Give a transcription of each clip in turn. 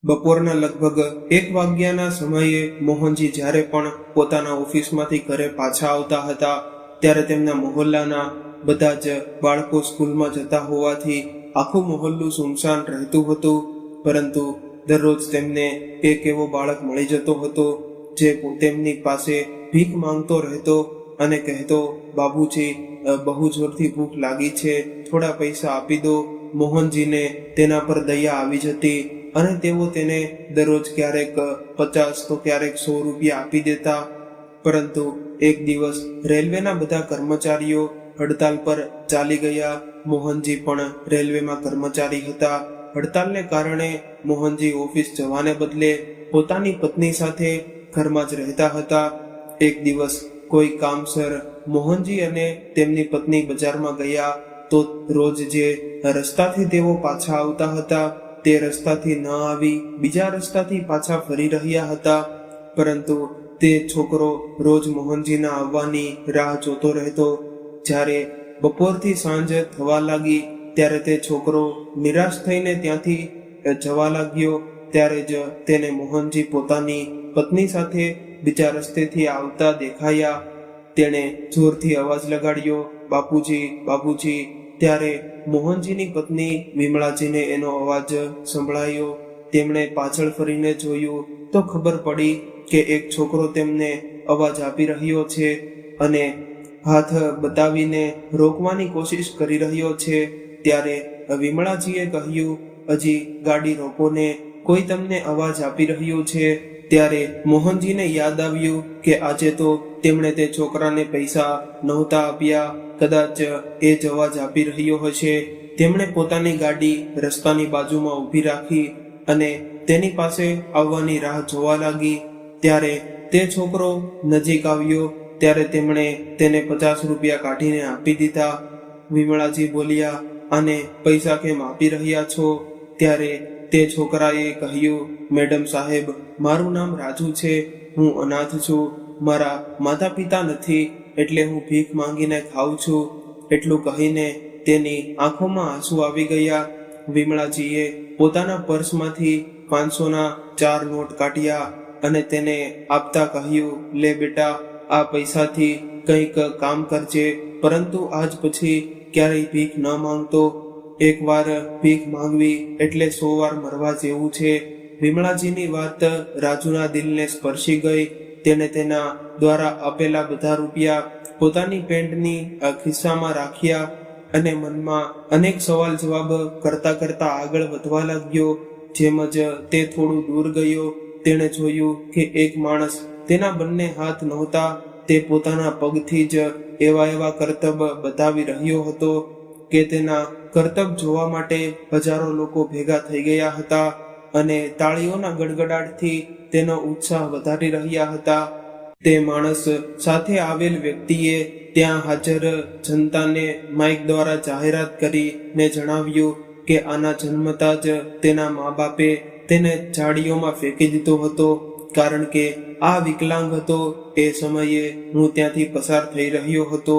બપોરના લગભગ 1 વાગ્યાના સમયે મોહનજી જ્યારે પણ પોતાના ઓફિસમાંથી ઘરે પાછા આવતા હતા ત્યારે તેમના મહોલ્લાના બધા જ બાળકો સ્કૂલમાં જતા હોવાથી આખું મહોલ્લું સુમસાન રહેતું હતું. પરંતુ દરરોજ તેમને એક એવો બાળક મળી જતો હતો જે તેમની પાસે ભીખ માંગતો રહેતો અને કહેતો, બાબુજી, બહુ જોરથી ભૂખ લાગી છે, થોડા પૈસા આપી દો. મોહનજીને તેના પર દયા આવી જતી અને તેઓ તેને દરરોજ ક્યારેક 50 તો ક્યારેક 100 રૂપિયા આપી દેતા. પરંતુ એક દિવસ રેલવેના બધા કર્મચારીઓ હડતાલ પર ચાલી ગયા. મોહનજી પણ રેલવેમાં કર્મચારી હતા. હડતાલને કારણે મોહનજી ઓફિસ જવાને બદલે પોતાની પત્ની સાથે ઘરમાં જ રહેતા હતા. એક દિવસ કોઈ કામસર મોહનજી અને તેમની પત્ની બજારમાં ગયા તો રોજ જે રસ્તાથી તેઓ પાછા આવતા હતા તે રસ્તાથી ન આવી બીજા રસ્તાથી પાછા ફરી રહ્યા હતા. પરંતુ તે છોકરો રોજ મોહનજીના આવવાની રાહ જોતો રહેતો. જ્યારે બપોરથી સાંજ થવા લાગી ત્યારે તે છોકરો નિરાશ થઈને ત્યાંથી જવા લાગ્યો. ત્યારે જ તેને મોહનજી પોતાની પત્ની સાથે બીજા રસ્તેથી આવતા દેખાયા. તેણે જોરથી અવાજ લગાડ્યો, બાપુજી, બાપુજી. ત્યારે મોહનજીની પત્ની વિમળાજીને એનો અવાજ સંભળાયો. તેમણે પાછળ ફરીને જોયું તો ખબર પડી કે એક છોકરો તેમને અવાજ આપી રહ્યો છે અને હાથ બતાવીને રોકવાની કોશિશ કરી રહ્યો છે. ત્યારે વિમળાજીએ કહ્યું, હજી ગાડી રોકોને, કોઈ તમને અવાજ આપી રહ્યું છે. ત્યારે મોહનજીને યાદ આવ્યું કે આજે તો તેમણે તે છોકરાને પૈસા નહોતા આપ્યા. કદાચ એ જ અવાજ આપી રહ્યો હશે. તેમણે પોતાની ગાડી રસ્તાની બાજુમાં ઊભી રાખી અને તેની પાસે આવવાની રાહ જોવા લાગી. ત્યારે તે છોકરો નજીક આવ્યો ત્યારે તેમણે તેને 50 રૂપિયા કાઢીને આપી દીધા. વિમળાજી બોલ્યા, આને પૈસા કેમ આપી રહ્યા છો? ત્યારે તે છોકરાએ કહ્યું, મેડમ સાહેબ, મારું નામ રાજુ છે, હું અનાથ છું, મારા માતા પિતા નથી, એટલે હું ભીખ માંગીને ખાઉં છું. એટલું કહીને તેની આંખોમાં આંસુ આવી ગયા. વિમળાજીએ પોતાના પર્સમાંથી 500ના 4 નોટ કાઢ્યા અને તેને આપતા કહ્યું, લે બેટા, આ પૈસાથી કંઈક કામ કરજે, પરંતુ આજ પછી ક્યારેય ભીખ ન માંગતો. એકવાર ભીખ માંગવી એટલે 100 વાર મરવા જેવું છે. વિમળાજીની વાત રાજુના દિલને સ્પર્શી ગઈ. તેને તેના દ્વારા આપેલા બધા રૂપિયા પોતાની પેન્ટની ખિસ્સામાં રાખ્યા અને મનમાં અનેક સવાલ જવાબ કરતા કરતા આગળ વધવા લાગ્યો. જેમ જ તે થોડું દૂર ગયો તેણે જોયું કે એક માણસ, તેના બંને હાથ નહોતા, તે પોતાના પગથી જ એવા કરતબ બતાવી રહ્યો હતો કે તેના કરતબ જોવા માટે હજારો લોકો ભેગા થઈ ગયા હતા અને તાળીઓના ગડગડાટથી તેનો ઉત્સાહ વધારી રહ્યા હતા. તે માણસ સાથે આવેલ વ્યક્તિએ ત્યાં હાજર જનતાને માઇક દ્વારા જાહેરાત કરીને જણાવ્યું કે આના જન્મતા જ તેના મા બાપે તેને ઝાડીઓમાં ફેંકી દીધો હતો, કારણ કે આ વિકલાંગ હતો. એ સમયે હું ત્યાંથી પસાર થઈ રહ્યો હતો.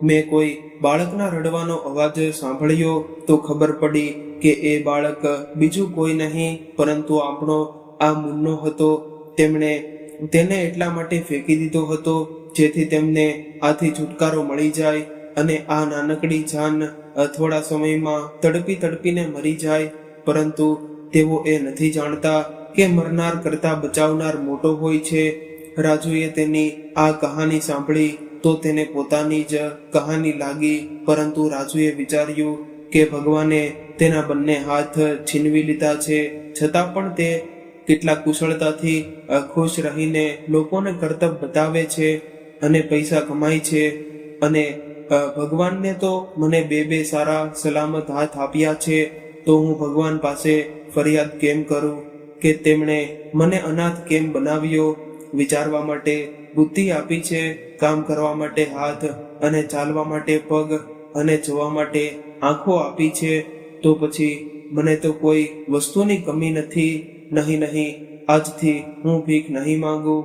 મેં કોઈ બાળકના રડવાનો અવાજ સાંભળ્યો તો ખબર પડી કે એ બાળક બીજું કોઈ નહીં પરંતુ આપણો આ મુન્નો હતો. તેમણે તેને એટલા માટે ફેંકી દીધો હતો જેથી તેમને આથી છુટકારો મળી જાય અને આ નાનકડી જાન થોડા સમયમાં તડપીને મરી જાય. પરંતુ તેઓ એ નથી જાણતા કે મરનાર કરતા બચાવનાર મોટો હોય છે. રાજુએ તેની આ કહાની સાંભળી તો તેને પોતાની જ કહાની લાગી, પરંતુ રાજુએ વિચાર્યું કે ભગવાને તેના બંને હાથ છીનવી લીધા છે, છતાં પણ તે કેટલા કુશળતાથી ખુશ રહીને લોકોને કરતબ બતાવે છે અને પૈસા કમાય છે. અને ભગવાનને તો મને બે સારા સલામત હાથ આપ્યા છે, તો હું ભગવાન પાસે ફરિયાદ કેમ કરું કે તેમણે મને અનાથ કેમ બનાવ્યો? વિચારવા માટે બુદ્ધિ આપી છે, કામ કરવા માટે હાથ અને ચાલવા માટે પગ અને જોવા માટે આંખો આપી છે, તો પછી મને તો કોઈ વસ્તુની કમી નથી. નહીં, આજથી હું ભીખ નહીં માંગુ.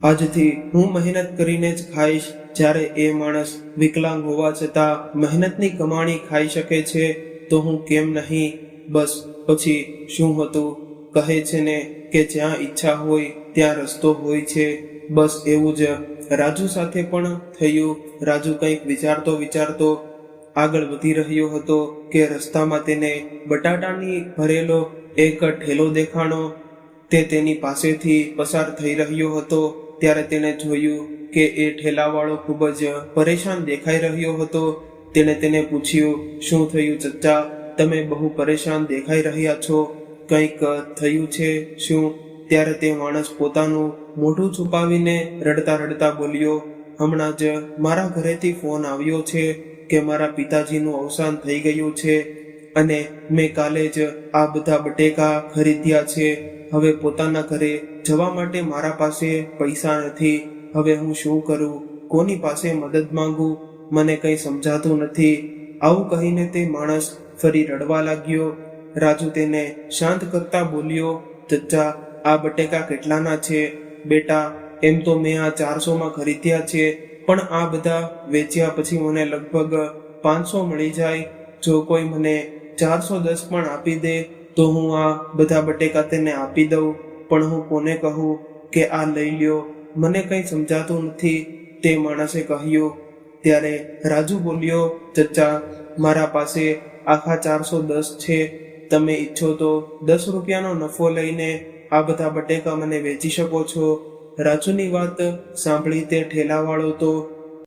આજથી હું મહેનત કરીને જ ખાઈશ. જ્યારે એ માણસ વિકલાંગ હોવા છતાં મહેનતની કમાણી ખાઈ શકે છે તો હું કેમ નહીં? બસ પછી શું હતું? કહે છે ને કે જ્યાં ઈચ્છા હોય ત્યાં રસ્તો હોય છે. બસ એવું જ રાજુ સાથે પણ થયું. રાજુ કંઈક વિચારતો આગળ વધી રહ્યો હતો કે રસ્તામાં તેને બટાટાની ભરેલો એક ઠેલો દેખાણો. તે તેની પાસેથી પસાર થઈ રહ્યો હતો ત્યારે તેણે જોયું કે એ ઠેલાવાળો ખૂબ જ પરેશાન દેખાઈ રહ્યો હતો. તેણે તેને પૂછ્યું, શું થયું ચચ્ચા? તમે બહુ પરેશાન દેખાઈ રહ્યા છો. કંઈક થયું છે શું? ત્યારે તે માણસ પોતાનું મોઢું છુપાવીને રડતા બોલ્યો, હમણાં જ મારા ઘરેથી ફોન આવ્યો છે કે મારા પિતાજીનું અવસાન થઈ ગયું છે અને મેં કાલે જ આ બધા બટેકા ખરીદ્યા છે. હવે પોતાના ઘરે જવા માટે મારા પાસે પૈસા નથી. હવે હું શું કરું? કોની પાસે મદદ માંગુ? મને કંઈ સમજાતું નથી. આવું કહીને તે માણસ ફરી રડવા લાગ્યો. રાજુ તેને શાંત કરતા બોલ્યો, ચચ્ચા, આ બટેકા કેટલાના છે? બેટા, એમ તો મેં આ 400માં ખરીદ્યા છે, પણ આ બધા વેચ્યા પછી મને લગભગ 500 મળી જાય. જો કોઈ મને 410 પણ આપી દે તો હું આ બધા બટેકા તેને આપી દઉં, પણ હું કોને કહું કે આ લઈ લ્યો? મને કંઈ સમજાતું નથી, તે માણસે કહ્યું. ત્યારે રાજુ બોલ્યો, ચચ્ચા, મારા પાસે આખા 410 છે. તમે ઈચ્છો તો 10 રૂપિયાનો નફો લઈને આ બધા બટેકા મને વેચી શકો છો. રાજુની વાત સાંભળી તે ઠેલાવાળો તો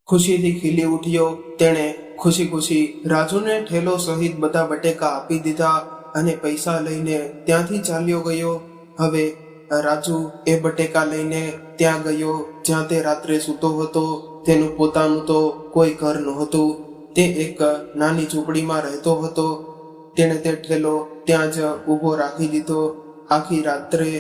ખુશીથી ખીલી ઉઠ્યો. તેણે ખુશી રાજુને ઠેલો સહિત બધા બટેકા આપી દીધા અને પૈસા લઈને ત્યાંથી ચાલ્યો ગયો. હવે રાજુ એ બટેકા લઈને ત્યાં ગયો જ્યાં તે રાત્રે સૂતો હતો. તેનું પોતાનું તો કોઈ ઘર નહોતું. તે એક નાની ઝૂંપડીમાં રહેતો હતો. તેણે તે ઠેલો ત્યાં જ ઊભો રાખી દીધો. આખી રાત્રે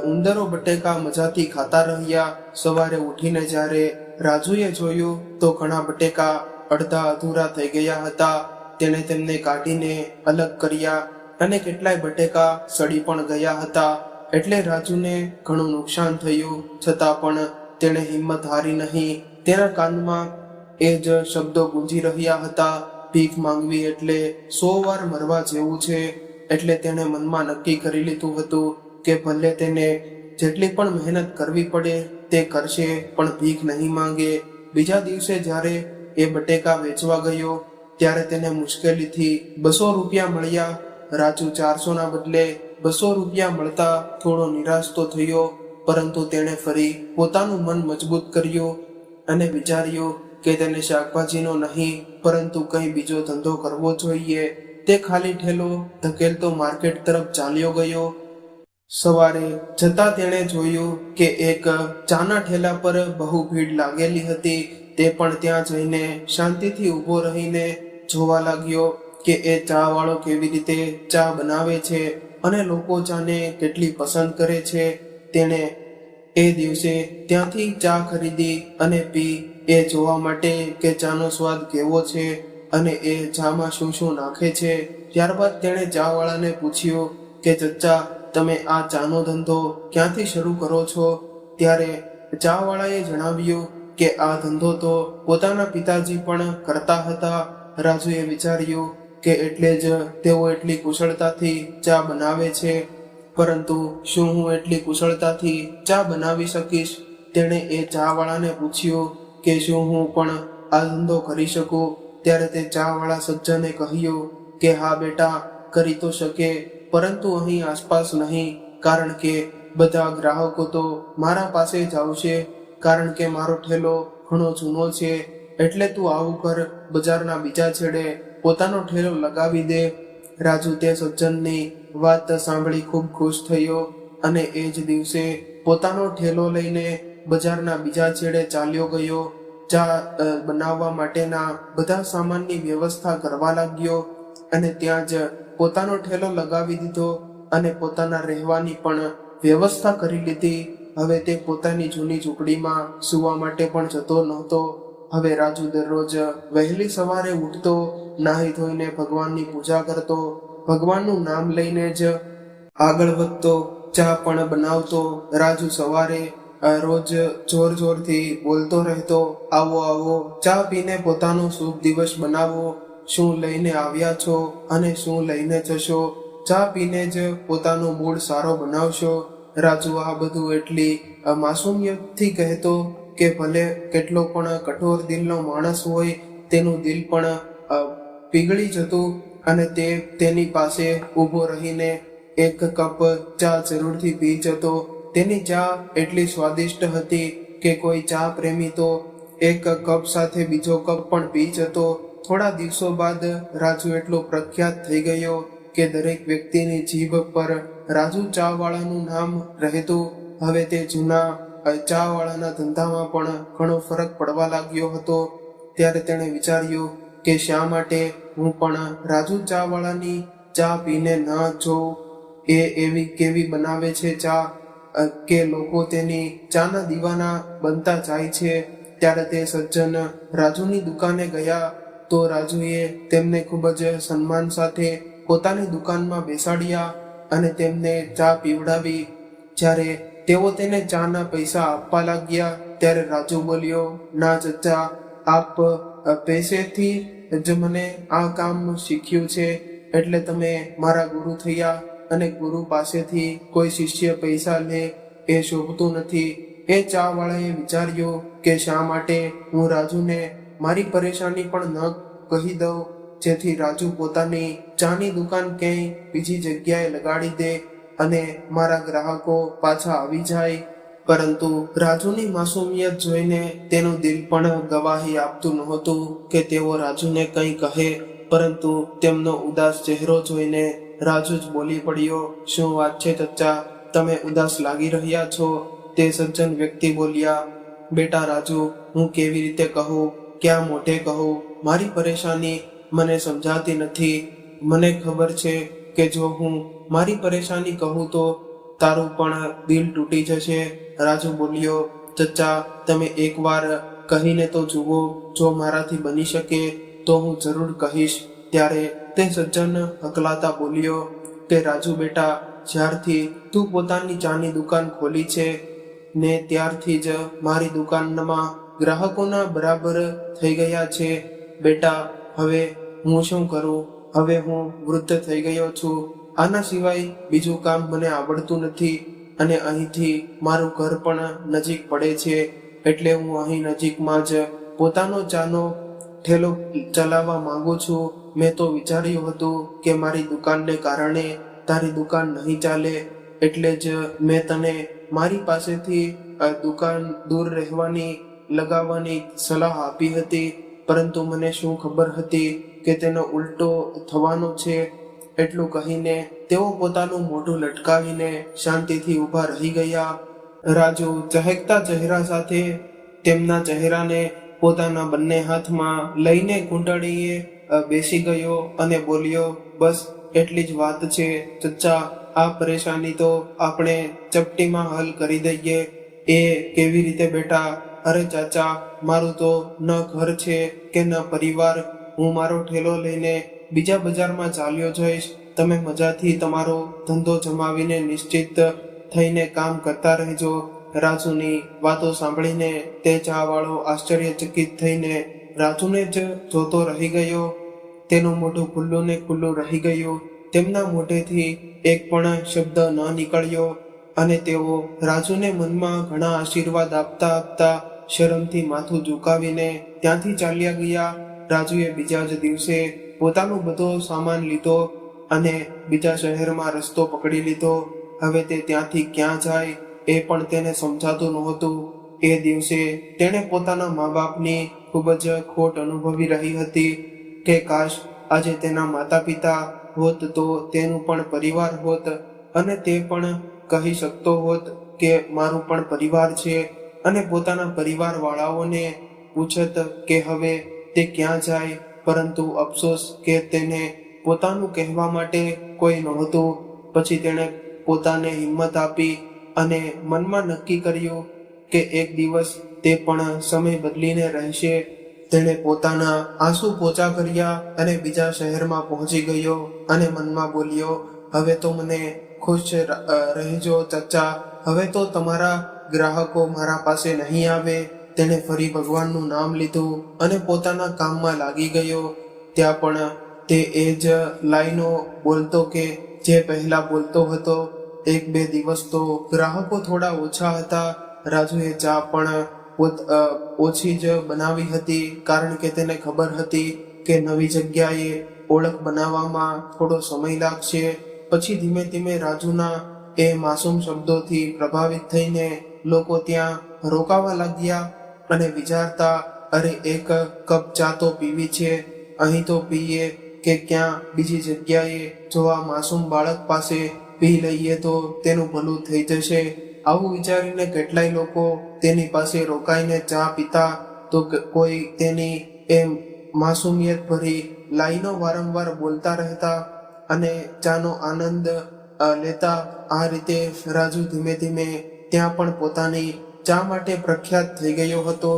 ઉંદરો બટેકા મજાથી ખાતા રહ્યા. સવારે ઉઠીને જ્યારે રાજુએ જોયું તો ઘણા બટેકા અડધા અધૂરા થઈ ગયા હતા. તેણે તેમને કાઢીને અલગ કર્યા અને કેટલાય બટેકા સડી પણ ગયા હતા. એટલે રાજુને ઘણું નુકસાન થયું. છતાં પણ તેણે હિંમત હારી નહીં. તેના કાનમાં એ જ શબ્દો ગુંજી રહ્યા હતા, ભીખ માંગવી એટલે 100 વાર મરવા જેવું છે. એટલે તેણે મનમાં નક્કી કરી લીધું હતું કે ભલે તેને જેટલી પણ મહેનત કરવી પડે તે કરશે, પણ ભીખ નહીં માંગે. બીજા દિવસે જ્યારે એ બટેકા વેચવા ગયો ત્યારે તેને મુશ્કેલીથી 200 રૂપિયા મળ્યા. રાજુ 400ના બદલે 200 રૂપિયા મળતા થોડો નિરાશ તો થયો, પરંતુ તેણે ફરી પોતાનું મન મજબૂત કર્યું અને વિચાર્યું કે તેને શાકભાજીનો નહીં પરંતુ કંઈ બીજો ધંધો કરવો જોઈએ. તે ખાલી ઠેલો ધકેલતો માર્કેટ તરફ ચાલ્યો ગયો. સવારે જતા તેણે જોયું કે એક ચાના ઠેલા પર બહુ ભીડ લાગેલી હતી. તે પણ ત્યાં જઈને શાંતિથી ઊભો રહીને જોવા લાગ્યો કે એ ચા વાળો કેવી રીતે ચા બનાવે છે અને લોકો ચાને કેટલી પસંદ કરે છે. તેણે એ દિવસે ત્યાંથી ચા ખરીદી અને પી, એ જોવા માટે કે ચાનો સ્વાદ કેવો છે અને એ ચામાં શું નાખે છે. ત્યારબાદ તેણે ચા વાળાને પૂછ્યું કે ચચ્ચા, તમે આ ચાનો ધંધો ક્યાંથી શરૂ કરો છો? ત્યારે ચા વાળાએ જણાવ્યું કે આ ધંધો તો પોતાના પિતાજી પણ કરતા હતા. રાજુએ વિચાર્યું કે એટલે જ તેઓ એટલી કુશળતાથી ચા બનાવે છે, પરંતુ શું હું એટલી કુશળતાથી ચા બનાવી શકીશ? તેણે એ ચા વાળાને પૂછ્યું કે શું હું પણ આ ધંધો કરી શકું? ત્યારે તે ચા વાળા સજ્જને કહ્યું કે હા બેટા, કરી તો શકે, પરંતુ અહીં આસપાસ નહીં, કારણ કે બધા ગ્રાહકો તો મારા પાસે જ આવશે, કારણ કે મારો ઠેલો ઘણો જૂનો છે. એટલે તું આવું કર, બજારના બીજા છેડે પોતાનો ઠેલો લગાવી દે. રાજુ તે સજ્જનની વાત સાંભળી ખૂબ ખુશ થયો અને એ જ દિવસે પોતાનો ઠેલો લઈને બજારના બીજા છેડે ચાલ્યો ગયો. ચા બનાવવા માટેના બધા સામાનની વ્યવસ્થા કરવા લાગ્યો અને ત્યાં જ પોતાનો ઠેલો લગાવી દીધો અને પોતાના રહેવાની પણ વ્યવસ્થા કરી લીધી. હવે તે પોતાની જૂની ઝૂંપડીમાં સૂવા માટે પણ જતો નહોતો. હવે રાજુ દરરોજ વહેલી સવારે ઉઠતો, નાહી ધોઈને ભગવાનની પૂજા કરતો, ભગવાનનું નામ લઈને જ આગળ વધતો, ચા પણ બનાવતો. રાજુ સવારે રોજ જોરથી બોલતો રહેતો, આવો આવો, ચા પીને પોતાનો શુભ દિવસ બનાવો. શું લઈને આવ્યા છો અને શું લઈને જશો? ચા પીને જ પોતાનો મૂડ સારો બનાવશો. રાજુ આ બધું એટલી માસૂમિયતથી કહેતો કે ભલે કેટલો પણ કઠોર દિલનો માણસ હોય, તેનું દિલ પણ પીગળી જતું અને તે તેની પાસે ઊભો રહીને એક કપ ચા જરૂરથી પી જતો. તેની ચા એટલી સ્વાદિષ્ટ હતી કે કોઈ ચા પ્રેમી તો એક કપ સાથે બીજો કપ પણ પી જતો. થોડા દિવસો બાદ રાજુ એટલો પ્રખ્યાત થઈ ગયો કે દરેક વ્યક્તિની જીભ પર રાજુ ચા વાળાનું નામ રહેતું. હવે તે જૂના ચા વાળાના ધંધામાં પણ ઘણો ફરક પડવા લાગ્યો હતો. ત્યારે તેણે વિચાર્યું કે શા માટે હું પણ રાજુ ચા વાળાની ચા પીને ન જોઉં. એ એવી કેવી બનાવે છે ચા કે લોકો તેની ચાના દીવાના બનતા જાય છે. ત્યારે તે સજ્જન રાજુની દુકાને ગયા તો રાજુએ તેમને ખૂબ જ સન્માન સાથે પોતાની દુકાનમાં બેસાડ્યા અને તેમને ચા પીવડાવી. જ્યારે તેઓ તેને ચાના પૈસા આપવા લાગ્યા ત્યારે રાજુ બોલ્યો, ના ચચા, આપ પૈસેથી જ મને આ કામ શીખ્યું છે, એટલે તમે મારા ગુરુ થયા અને ગુરુ પાસેથી કોઈ શિષ્ય પૈસા લે એ શોભતું નથી. એ ચા વાળાએ વિચાર્યું કે શા માટે હું રાજુને મારી પરેશાની પણ ન કહી દઉં, જેથી રાજુ પોતાની ચાની દુકાન ક્યાંય બીજી જગ્યાએ લગાડી દે અને મારા ગ્રાહકો પાછા આવી જાય. પરંતુ રાજુની માસૂમિયત જોઈને તેનું દિલ પણ ગવાહી આપતું નહોતું કે તેઓ રાજુને કંઈ કહે. પરંતુ તેમનો ઉદાસ ચહેરો જોઈને રાજુ જ બોલી પડ્યો, શું વાત છે ચચ્ચા, તમે ઉદાસ લાગી રહ્યા છો? તે સજ્જન વ્યક્તિ બોલ્યા, બેટા રાજુ, હું કેવી રીતે કહું, ક્યાં મોઢે કહું? મારી પરેશાની મને સમજાતી નથી. મને ખબર છે કે જો હું મારી પરેશાની કહું તો તારું પણ દિલ તૂટી જશે. રાજુ બોલ્યો, ચચ્ચા, તમે એકવાર કહીને તો જુઓ, જો મારાથી બની શકે તો હું જરૂર કહીશ. ત્યારે તે સજ્જન હકલાતા બોલ્યો કે રાજુ બેટા, જ્યારથી તું પોતાની ચાની દુકાન ખોલી છે ને ત્યારથી જ મારી દુકાનમાં ગ્રાહકોના બરાબર થઈ ગયા છે. બેટા, હવે હું શું કરું? હવે હું વૃદ્ધ થઈ ગયો છું. આના સિવાય બીજું કામ મને આવડતું નથી અને અહીંથી મારું ઘર પણ નજીક પડે છે, એટલે હું અહીં નજીકમાં જ પોતાનો ચાનો ઠેલો ચલાવવા માંગુ છું. મેં તો વિચાર્યું હતું કે મારી દુકાનને કારણે તારી દુકાન નહીં ચાલે, એટલે જ મેં તને મારી પાસેથી દુકાન દૂર રહેવાની લગાવવાની સલાહ આપી હતી. પરંતુ મને શું ખબર હતી કે તેનો ઉલટો થવાનો છે. એટલું કહીને તેઓ પોતાનું મોઢું લટકાવીને શાંતિથી ઊભા રહી ગયા. રાજુ ચહેકતા ચહેરા સાથે તેમના ચહેરાને પોતાના બંને હાથમાં લઈને કુંડળીએ બેસી ગયો અને બોલ્યો, બસ એટલી જ વાત છે ચચ્ચા, આ પરેશાની તો આપણે ચપટીમાં હલ કરી દઈએ. એ કેવી રીતે બેટા? અરે ચાચા, મારું તો ન ઘર છે કે ન પરિવાર. હું મારો ઠેલો લઈને બીજા બજારમાં ચાલ્યો જઈશ. તમે મજાથી તમારો ધંધો જમાવીને નિશ્ચિત થઈને કામ કરતા રહેજો. રાજુની વાતો સાંભળીને તે ચા વાળો આશ્ચર્યચકિત થઈને રાજુને જ જોતો રહી ગયો. તેનું મોઢું ખુલ્લું ને ખુલ્લું રહી ગયું. તેમના મોઢેથી એક પણ શબ્દ ન નીકળ્યો અને તેઓ રાજુને મનમાં ઘણા આશીર્વાદ આપતા આપતા શરમથી માથું ઝુકાવીને ત્યાંથી ચાલ્યા ગયા. રાજુએ બીજા જ દિવસે પોતાનો બધો સામાન લીધો અને બીજા શહેરમાં રસ્તો પકડી લીધો. હવે તે ત્યાંથી ક્યાં જાય એ પણ તેને સમજાતું નહોતું. એ દિવસે તેણે પોતાના મા બાપની ખૂબ જ ખોટ અનુભવી રહી હતી કે કાશ આજે તેના માતા પિતા હોત તો તેનું પણ પરિવાર હોત અને તે પણ કહી શકતો હોત કે મારું પણ પરિવાર છે, અને પોતાના પરિવાર વાળાઓને પૂછત કે હવે તે ક્યાં જાય. પરંતુ અફસોસ કે તેને પોતાનું કહેવા માટે કોઈ નહોતું. પછી તેણે પોતાને હિંમત આપી અને મનમાં નક્કી કર્યું કે એક દિવસ તે પણ સમય બદલીને રહેશે. તેણે પોતાના આંસુ પોચા કર્યા અને બીજા શહેરમાં પહોંચી ગયો અને મનમાં બોલ્યો, હવે તો મને ખુશ રહેજો ચચ્ચા, હવે તો તમારા ગ્રાહકો મારા પાસે નહીં આવે. તેણે ફરી ભગવાનનું નામ લીધું અને પોતાના કામમાં લાગી ગયો. ત્યાં પણ તે એ જ લાઈનો બોલતો કે જે પહેલા બોલતો હતો. એક બે દિવસ તો ગ્રાહકો થોડા ઓછા હતા. રાજુએ ચા પણ ઓછી જ બનાવી હતી, કારણ કે તેને ખબર હતી કે નવી જગ્યાએ ઓળખ બનાવવામાં થોડો સમય લાગશે. પછી ધીમે ધીમે રાજુના એ માસૂમ શબ્દોથી પ્રભાવિત થઈને લોકો ત્યાં રોકાવા લાગ્યા અને વિચારતા, અરે એક કપ ચા તો પીવી છે, અહીં તો પીએ કે ક્યાં બીજી જગ્યાએ. જો આ માસૂમ બાળક પાસે પી લઈએ તો તેનું ભલું થઈ જશે. આવું વિચારીને કેટલાય લોકો તેની પાસે રોકાઈને ચા પીતા, તો કોઈ તેની એમ માસૂમિયત ભરી લાઈનો વારંવાર બોલતા રહેતા અને ચાનો આનંદ લેતા. આ રીતે રાજુ ધીમે ધીમે ત્યાં પણ પોતાની ચા માટે પ્રખ્યાત થઈ ગયો હતો.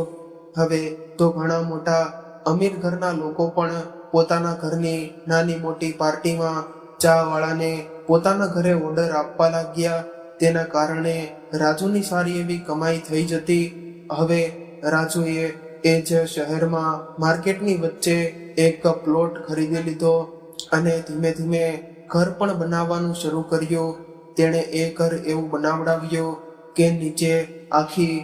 હવે તો ઘણા મોટા અમીર ઘરના લોકો પણ પોતાના ઘરની નાની મોટી પાર્ટીમાં ચા વાળાને પોતાના ઘરે ઓર્ડર આપવા લાગ્યા. તેના કારણે રાજુની સારી એવી કમાઈ થઈ જતી. હવે રાજુએ એ જ શહેરમાં માર્કેટની વચ્ચે એક પ્લોટ ખરીદી લીધો અને ધીમે ધીમે ઘર પણ બનાવવાનું શરૂ કર્યું. તેણે એ ઘર એવું બનાવડાવ્યું કે નીચે આખી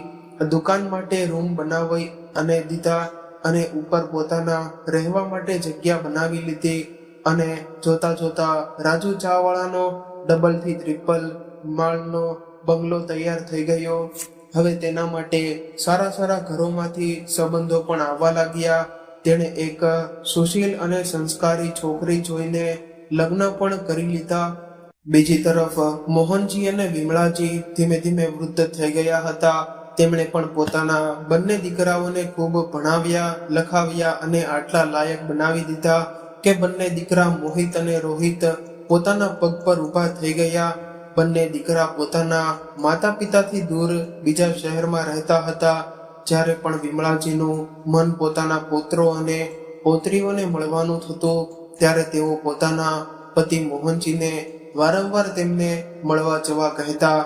દુકાન માટે રૂમ બનાવી અને દીધા અને ઉપર પોતાના રહેવા માટે જગ્યા બનાવી લીધી. અને જોતા જોતા રાજુ ચાવાળાનો ડબલ થી ટ્રિપલ માળનો બંગલો તૈયાર થઈ ગયો. હવે તેના માટે સારા સારા ઘરોમાંથી સંબંધો પણ આવવા લાગ્યા. તેણે એક સુશીલ અને સંસ્કારી છોકરી જોઈને લગ્ન પણ કરી લીધા. બીજી તરફ મોહનજી અને વિમળાજી ધીમે ધીમે વૃદ્ધ થઈ ગયા હતા. તેમણે પણ પોતાના બંને દીકરાઓને ખૂબ ભણાવ્યા, લખાવ્યા અને આટલા લાયક બનાવી દીધા કે બંને દીકરા મોહિત અને રોહિત પોતાના પગ પર ઊભા થઈ ગયા. બંને દીકરા પોતાના માતા પિતાથી દૂર બીજા શહેરમાં રહેતા હતા. જ્યારે પણ વિમળાજીનું મન પોતાના પુત્રો અને પૌત્રીઓને મળવાનું થતું, ત્યારે તેઓ પોતાના પતિ મોહનજીને વારંવાર તેમને મળવા જવા કહેતા.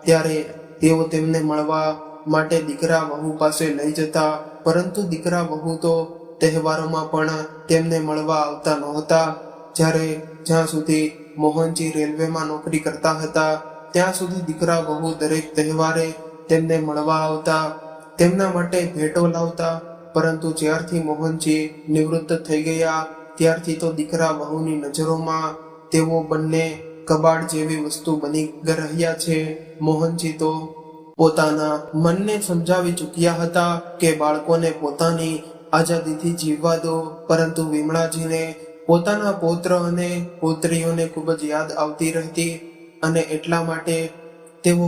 ત્યારે તેઓ તેમને મળવા માટે દીકરા વહુ પાસે લઈ જતા, પરંતુ દીકરા વહુ તો તહેવારોમાં પણ તેમને મળવા આવતા નહોતા. જ્યાં સુધી મોહનજી રેલવેમાં નોકરી કરતા હતા, ત્યાં સુધી દીકરા વહુ દરેક તહેવારે તેમને મળવા આવતા, તેમના માટે ભેટો લાવતા. પરંતુ જ્યારથી મોહનજી નિવૃત્ત થઈ ગયા, ત્યારથી તો દીકરા વહુની નજરોમાં તેઓ બંને કબાડ જેવી વસ્તુ બની રહ્યા છે. મોહનજી તો પોતાના મનને સમજાવી ચૂક્યા હતા કે બાળકોને પોતાની આઝાદીથી જીવવા દો, પરંતુ વિમળાજીને પોતાના પૌત્ર અને પૌત્રીઓને ખૂબ જ યાદ આવતી રહેતી અને એટલા માટે તેઓ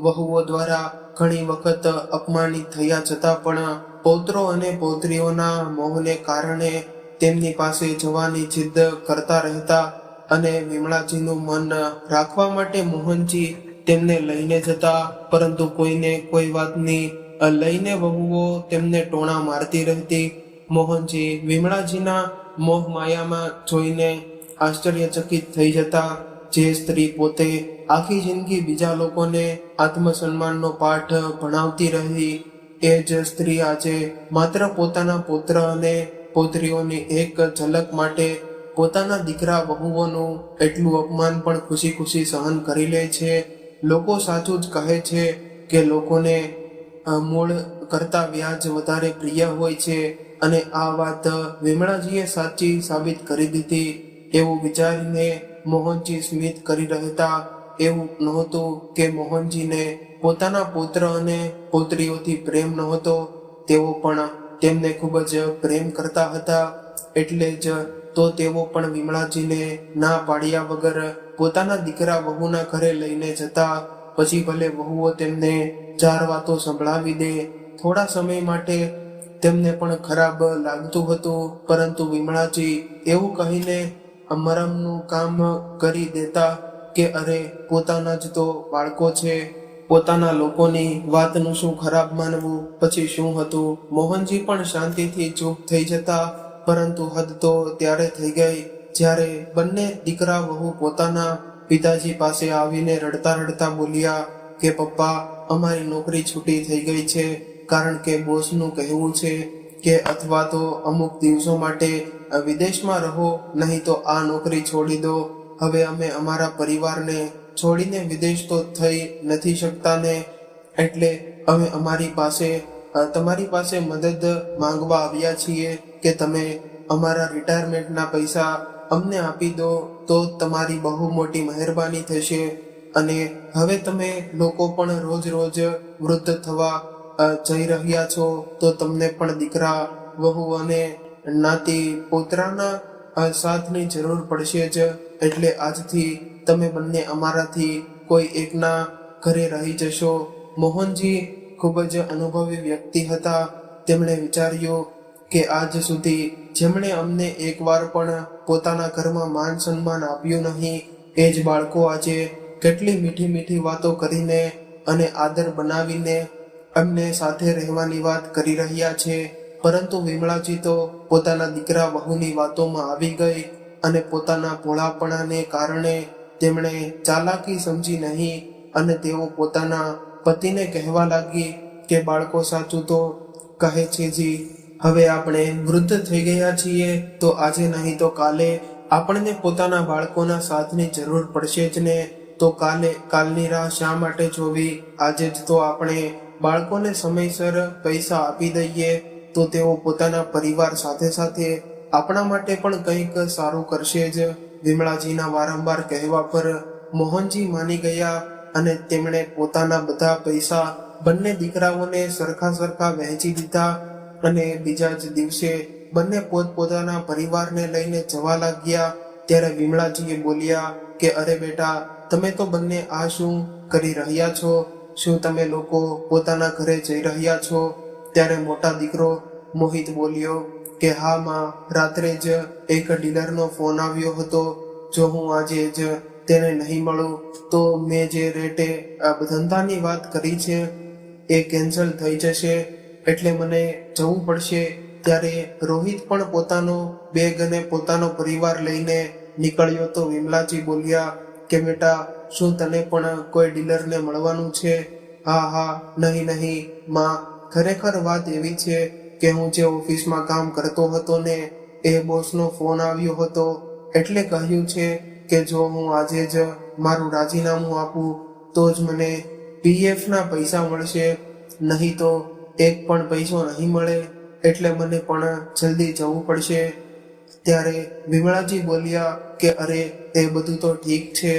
વહુઓ દ્વારા ઘણી વખત અપમાનિત થયા છતાં પણ પૌત્રો અને પૌત્રીઓના મોહને કારણે તેમની પાસે જવાની જિદ્દ કરતા રહેતા અને વિમળાજીનું મન રાખવા માટે મોહનજી તેમને લઈને જતા. પરંતુ કોઈને કોઈ વાતની લઈને વહુઓ તેમને ટોણા મારતી રહેતી. મોહનજી વિમળાજીના મોહ માયામાં જોઈને આશ્ચર્યચકિત થઈ જતા. જે સ્ત્રી પોતે આખી જિંદગી બીજા લોકોને આત્મસન્માનનો પાઠ ભણાવતી રહી, એ જ સ્ત્રી આજે માત્ર પોતાના પુત્ર અને પૌત્રીઓની એક ઝલક માટે પોતાના દીકરા વહુઓનું એટલું અપમાન પણ ખુશી ખુશી સહન કરી લે છે. લોકો સાચું જ કહે છે કે લોકોને મૂળ કરતા વ્યાજ વધારે પ્રિય હોય છે, અને આ વાત વિમળાજીએ સાચી સાબિત કરી દીધી. એવું વિચારીને મોહનજી સ્મિત કરી રહેતા. એવું નહોતું કે મોહનજીને પોતાના પુત્ર અને પૌત્રીઓથી પ્રેમ નહોતો, તેઓ પણ તેમને ખૂબ જ પ્રેમ કરતા હતા. એટલે જ તો તેઓ પણ વિમળાજીને ના પાડ્યા વગર પોતાના દીકરા વહુના ઘરે લઈને જતા. પછી ભલે વહુઓ તેમને 4 વાતો સંભળાવી દે, થોડા સમય માટે તેમને પણ ખરાબ લાગતું હતું, પરંતુ વિમળાજી એવું કહીને મરમનું કામ કરી દેતા કે અરે, પોતાના જ તો બાળકો છે, પોતાના લોકોની વાતનું શું ખરાબ માનવું, પછી શું હતું. મોહનજી પણ શાંતિથી ચૂપ થઈ જતા. પરંતુ હદ તો ત્યારે થઈ ગઈ જ્યારે બંને દીકરા વહુ પોતાના પિતાજી પાસે આવીને રડતા રડતા બોલ્યા કે પપ્પા, અમારી નોકરી છૂટી થઈ ગઈ છે, કારણ કે બોસનું કહેવું છે કે અથવા તો અમુક દિવસો માટે વિદેશમાં રહો, નહીં તો આ નોકરી છોડી દો. હવે અમે અમારા પરિવારને છોડીને વિદેશ તો થઈ નથી શકતા ને, એટલે અમે તમારી પાસે મદદ માંગવા આવ્યા છીએ કે તમે અમારા રિટાયરમેન્ટના પૈસા અમને આપી દો તો તમારી બહુ મોટી મહેરબાની થશે. અને હવે તમે લોકો પણ રોજ રોજ વૃદ્ધ થવા જઈ રહ્યા છો તો તમને પણ દીકરા, વહુ અને નાતી પોતરાના સાથની જરૂર પડશે જ. એટલે આજથી તમે બંને અમારાથી કોઈ એકના ઘરે રહી જશો. મોહનજી ખૂબ જ અનુભવી વ્યક્તિ હતા. તેમણે વિચાર્યું કે આજ સુધી જેમણે અમને એકવાર પણ પોતાના ઘરમાં માન સન્માન આપ્યું નહીં, એ જ બાળકો આજે કેટલી મીઠી મીઠી વાતો કરીને અને આદર બનાવીને અમને સાથે રહેવાની વાત કરી રહ્યા છે. પરંતુ વિમળાજી તો પોતાના દીકરા વહુની વાતોમાં આવી ગઈ અને પોતાના ભોળાપણાને કારણે તેમણે ચાલાકી સમજી નહીં અને તેઓ પોતાના પતિને કહેવા લાગી કે બાળકો સાચું તો કહે છે જી, હવે આપણે વૃદ્ધ થઈ ગયા છીએ તો આજે નહીં તો કાલે આપણને પોતાના બાળકોના સાથની જરૂર પડશે જ ને. તો કાલની રાહ શા માટે જોવી? આજે જ તો આપણે બાળકોને સમયસર પૈસા આપી દઈએ તો તેઓ પોતાના પરિવાર સાથે સાથે આપણા માટે પણ કંઈક સારું કરશે જ. વિમળાજીના વારંવાર કહેવા પર મોહનજી માની ગયા અને તેમણે પોતાના બધા પૈસા બંને દીકરાઓને સરખા વહેંચી દીધા અને બીજા જ દિવસે બંને પોતપોતાના પરિવારને લઈને જવા લાગ્યા. ત્યારે વિમળાજીએ બોલ્યા કે અરે બેટા, તમે તો બંને આ શું કરી રહ્યા છો? શું તમે લોકો પોતાના ઘરે જઈ રહ્યા છો? ત્યારે મોટા દીકરો મોહિત બોલ્યો કે હા માં, રાત્રે જ એક ડીલરનો ફોન આવ્યો હતો. જો હું આજે જ તેને નહીં મળું તો મેં જે રેટે ધંધાની વાત કરી છે એ કેન્સલ થઈ જશે, એટલે મને જવું પડશે. ત્યારે રોહિત પણ પોતાનો બેગ અને પોતાનો પરિવાર લઈને નીકળ્યો તો વિમલાજી બોલ્યા કે બેટા, શું તને પણ કોઈ ડીલરને મળવાનું છે? હા, નહીં માં, ખરેખર વાત એવી છે કે હું જે ઓફિસમાં કામ કરતો હતો ને એ બોસનો ફોન આવ્યો હતો, એટલે કહ્યું છે કે જો હું આજે જ મારું રાજીનામું આપું તો જ મને PF ના પૈસા મળશે, નહીં તો એક પણ પૈસો નહીં મળે, એટલે મને પણ જલ્દી જવું પડશે. ત્યારે વિમળાજી બોલ્યા કે અરે, એ બધું તો ઠીક છે,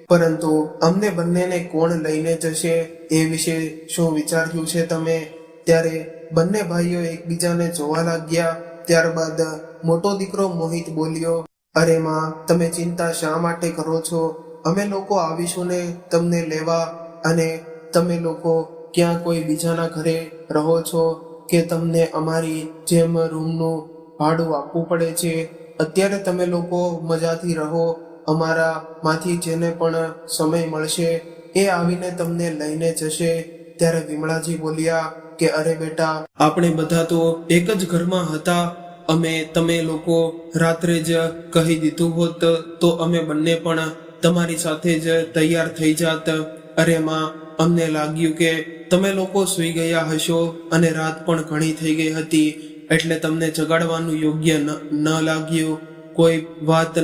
પરંતુ અમને બંનેને કોણ લઈને જશે એ વિશે શું વિચાર્યું છે તમે? ત્યારે બંને ભાઈઓ એકબીજાને જોવા લાગ્યા. ત્યારબાદ મોટો દીકરો મોહિત બોલ્યો, અરે માં, તમે ચિંતા શા માટે કરો છો? અમે લોકો આવીશું ને તમને લેવા. અને તમે લોકો ક્યાં કોઈ બીજાના ઘરે રહો છો કે તમને અમારી જેમ રૂમનું ભાડું આપવું પડે છે? અત્યારે તમે લોકો મજાથી રહો. અમારા માંથી જેને પણ સમય મળશે એ આવીને તમને લઈને જશે. ત્યારે વિમળાજી બોલ્યા કે અરે બેટા, આપણે બધા તો એક જ ઘરમાં હતા. તમે લોકો રાત્રે જ કહી દીધું હોત તો અમે બંને પણ તમારી સાથે જ તૈયાર થઈ જાત. અરે માં, અમને લાગ્યું કે તમે લોકો સૂઈ ગયા હશો અને રાત પણ ઘણી થઈ ગઈ હતી, એટલે તમને જગાડવાનું યોગ્ય ન લાગ્યું. કોઈ વાત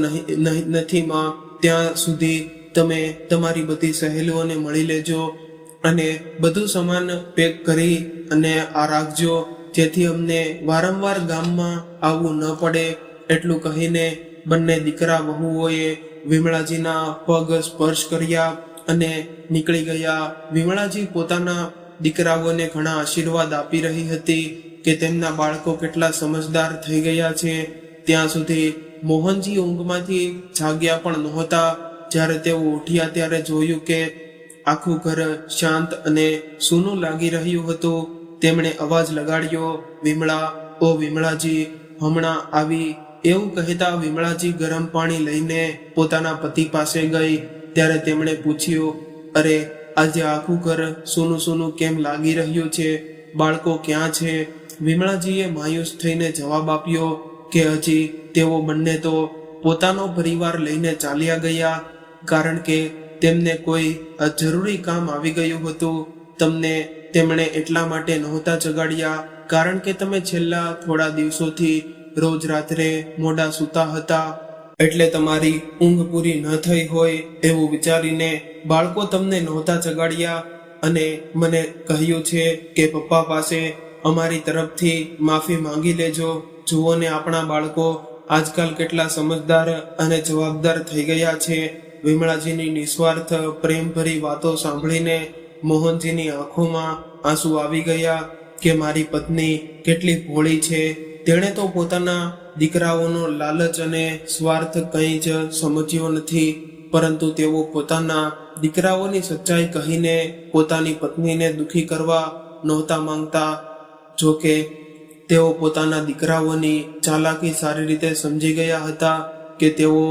નથી માં, ત્યાં સુધી તમે તમારી બધી સહેલીઓને મળી લેજો અને બધું સામાન પેક કરી અને આ રાખજો, જેથી અમને વારંવાર ગામમાં આવવું ન પડે. એટલું કહીને બંને દીકરા વહુઓએ વિમળાજીના પગ સ્પર્શ કર્યા અને નીકળી ગયા. વિમળાજી પોતાના દીકરાઓને ઘણા આશીર્વાદ આપી રહી હતી કે તેમના બાળકો કેટલા સમજદાર થઈ ગયા છે. ત્યાં સુધી મોહનજી ઊંઘમાંથી જાગ્યા પણ નહોતા. જ્યારે તેઓ ઉઠ્યા ત્યારે જોયું કે આખું ઘર શાંત અને સૂનું લાગી રહ્યું હતું. તેમણે અવાજ લગાડ્યો, વિમળા, ઓ વિમળાજી, હમણાં આવી. એવું કહેતા વિમળાજી ગરમ પાણી લઈને પોતાના પતિ પાસે ગઈ. ત્યારે તેમણે પૂછ્યું, અરે, આજે આખું ઘર સૂનું કેમ લાગી રહ્યું છે? બાળકો ક્યાં છે? વિમળાજીએ માયુસ થઈને જવાબ આપ્યો કે હજી તેઓ બંને તો પોતાનો પરિવાર લઈને ચાલ્યા ગયા, કારણ કે તેમને કોઈ જરૂરી કામ આવી ગયું હતું. તેમણે એટલા માટે નહોતા જગાડ્યા કારણ કે તમે છેલ્લા થોડા દિવસોથી રોજ રાત્રે મોડા સૂતા હતા. એટલે તમારી ઊંઘ પૂરી ન થઈ હોય એવું વિચારીને બાળકો તમને નહોતા જગાડ્યા અને મને કહ્યું છે કે પપ્પા પાસે અમારી તરફથી માફી માંગી લેજો. જુઓ ને આપણા બાળકો આજકાલ કેટલા સમજદાર અને જવાબદાર થઈ ગયા છે. વિમળાજીની નિસ્વાર્થ પ્રેમભરી વાતો સાંભળીને મોહનજીની આંખોમાં આંસુ આવી ગયા કે મારી પત્ની કેટલી ભોળી છે. તેણે તો પોતાના દીકરાઓનો લાલચ અને સ્વાર્થ કંઈ જ સમજ્યો નથી, પરંતુ તેઓ પોતાના દીકરાઓની સચ્ચાઈ કહીને પોતાની પત્નીને દુખી કરવા નહોતા માંગતા. જો કે તેઓ પોતાના દીકરાઓની ચાલાકી સારી રીતે સમજી ગયા હતા કે તેઓ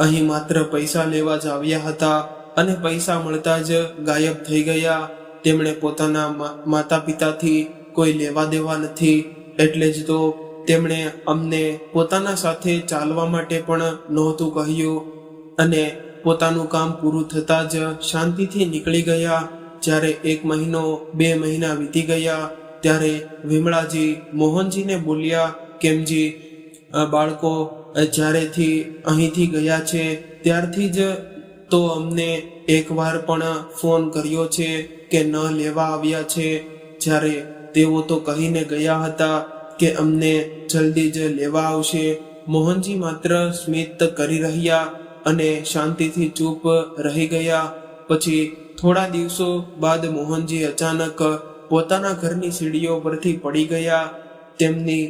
અહીં માત્ર પૈસા લેવા જ આવ્યા હતા અને પૈસા મળતા જ ગાયબ થઈ ગયા. તેમણે પોતાના માતા પિતાથી કોઈ લેવા દેવા નથી, એટલે જ તો તેમણે અમને પોતાના સાથે ચાલવા માટે પણ નહોતું કહ્યું અને પોતાનું કામ પૂરું થતાં જ શાંતિથી નીકળી ગયા. જ્યારે 1 મહિનો 2 મહિના વીતી ગયા ત્યારે વિમળાજી મોહનજીને બોલ્યા, કેમજી બાળકો જ્યારેથી અહીંથી ગયા છે ત્યારથી જ તો અમને એકવાર પણ ફોન કર્યો છે કે ન લેવા આવ્યા છે, જ્યારે તેઓ તો કહીને ગયા હતા કે અમને જલ્દી જ લેવા આવશે. મોહનજી માત્ર સ્મિત કરી રહ્યા અને શાંતિથી ચૂપ રહી ગયા. પછી થોડા દિવસો બાદ મોહનજી અચાનક પોતાના ઘરની સીડીઓ પરથી પડી ગયા. તેમની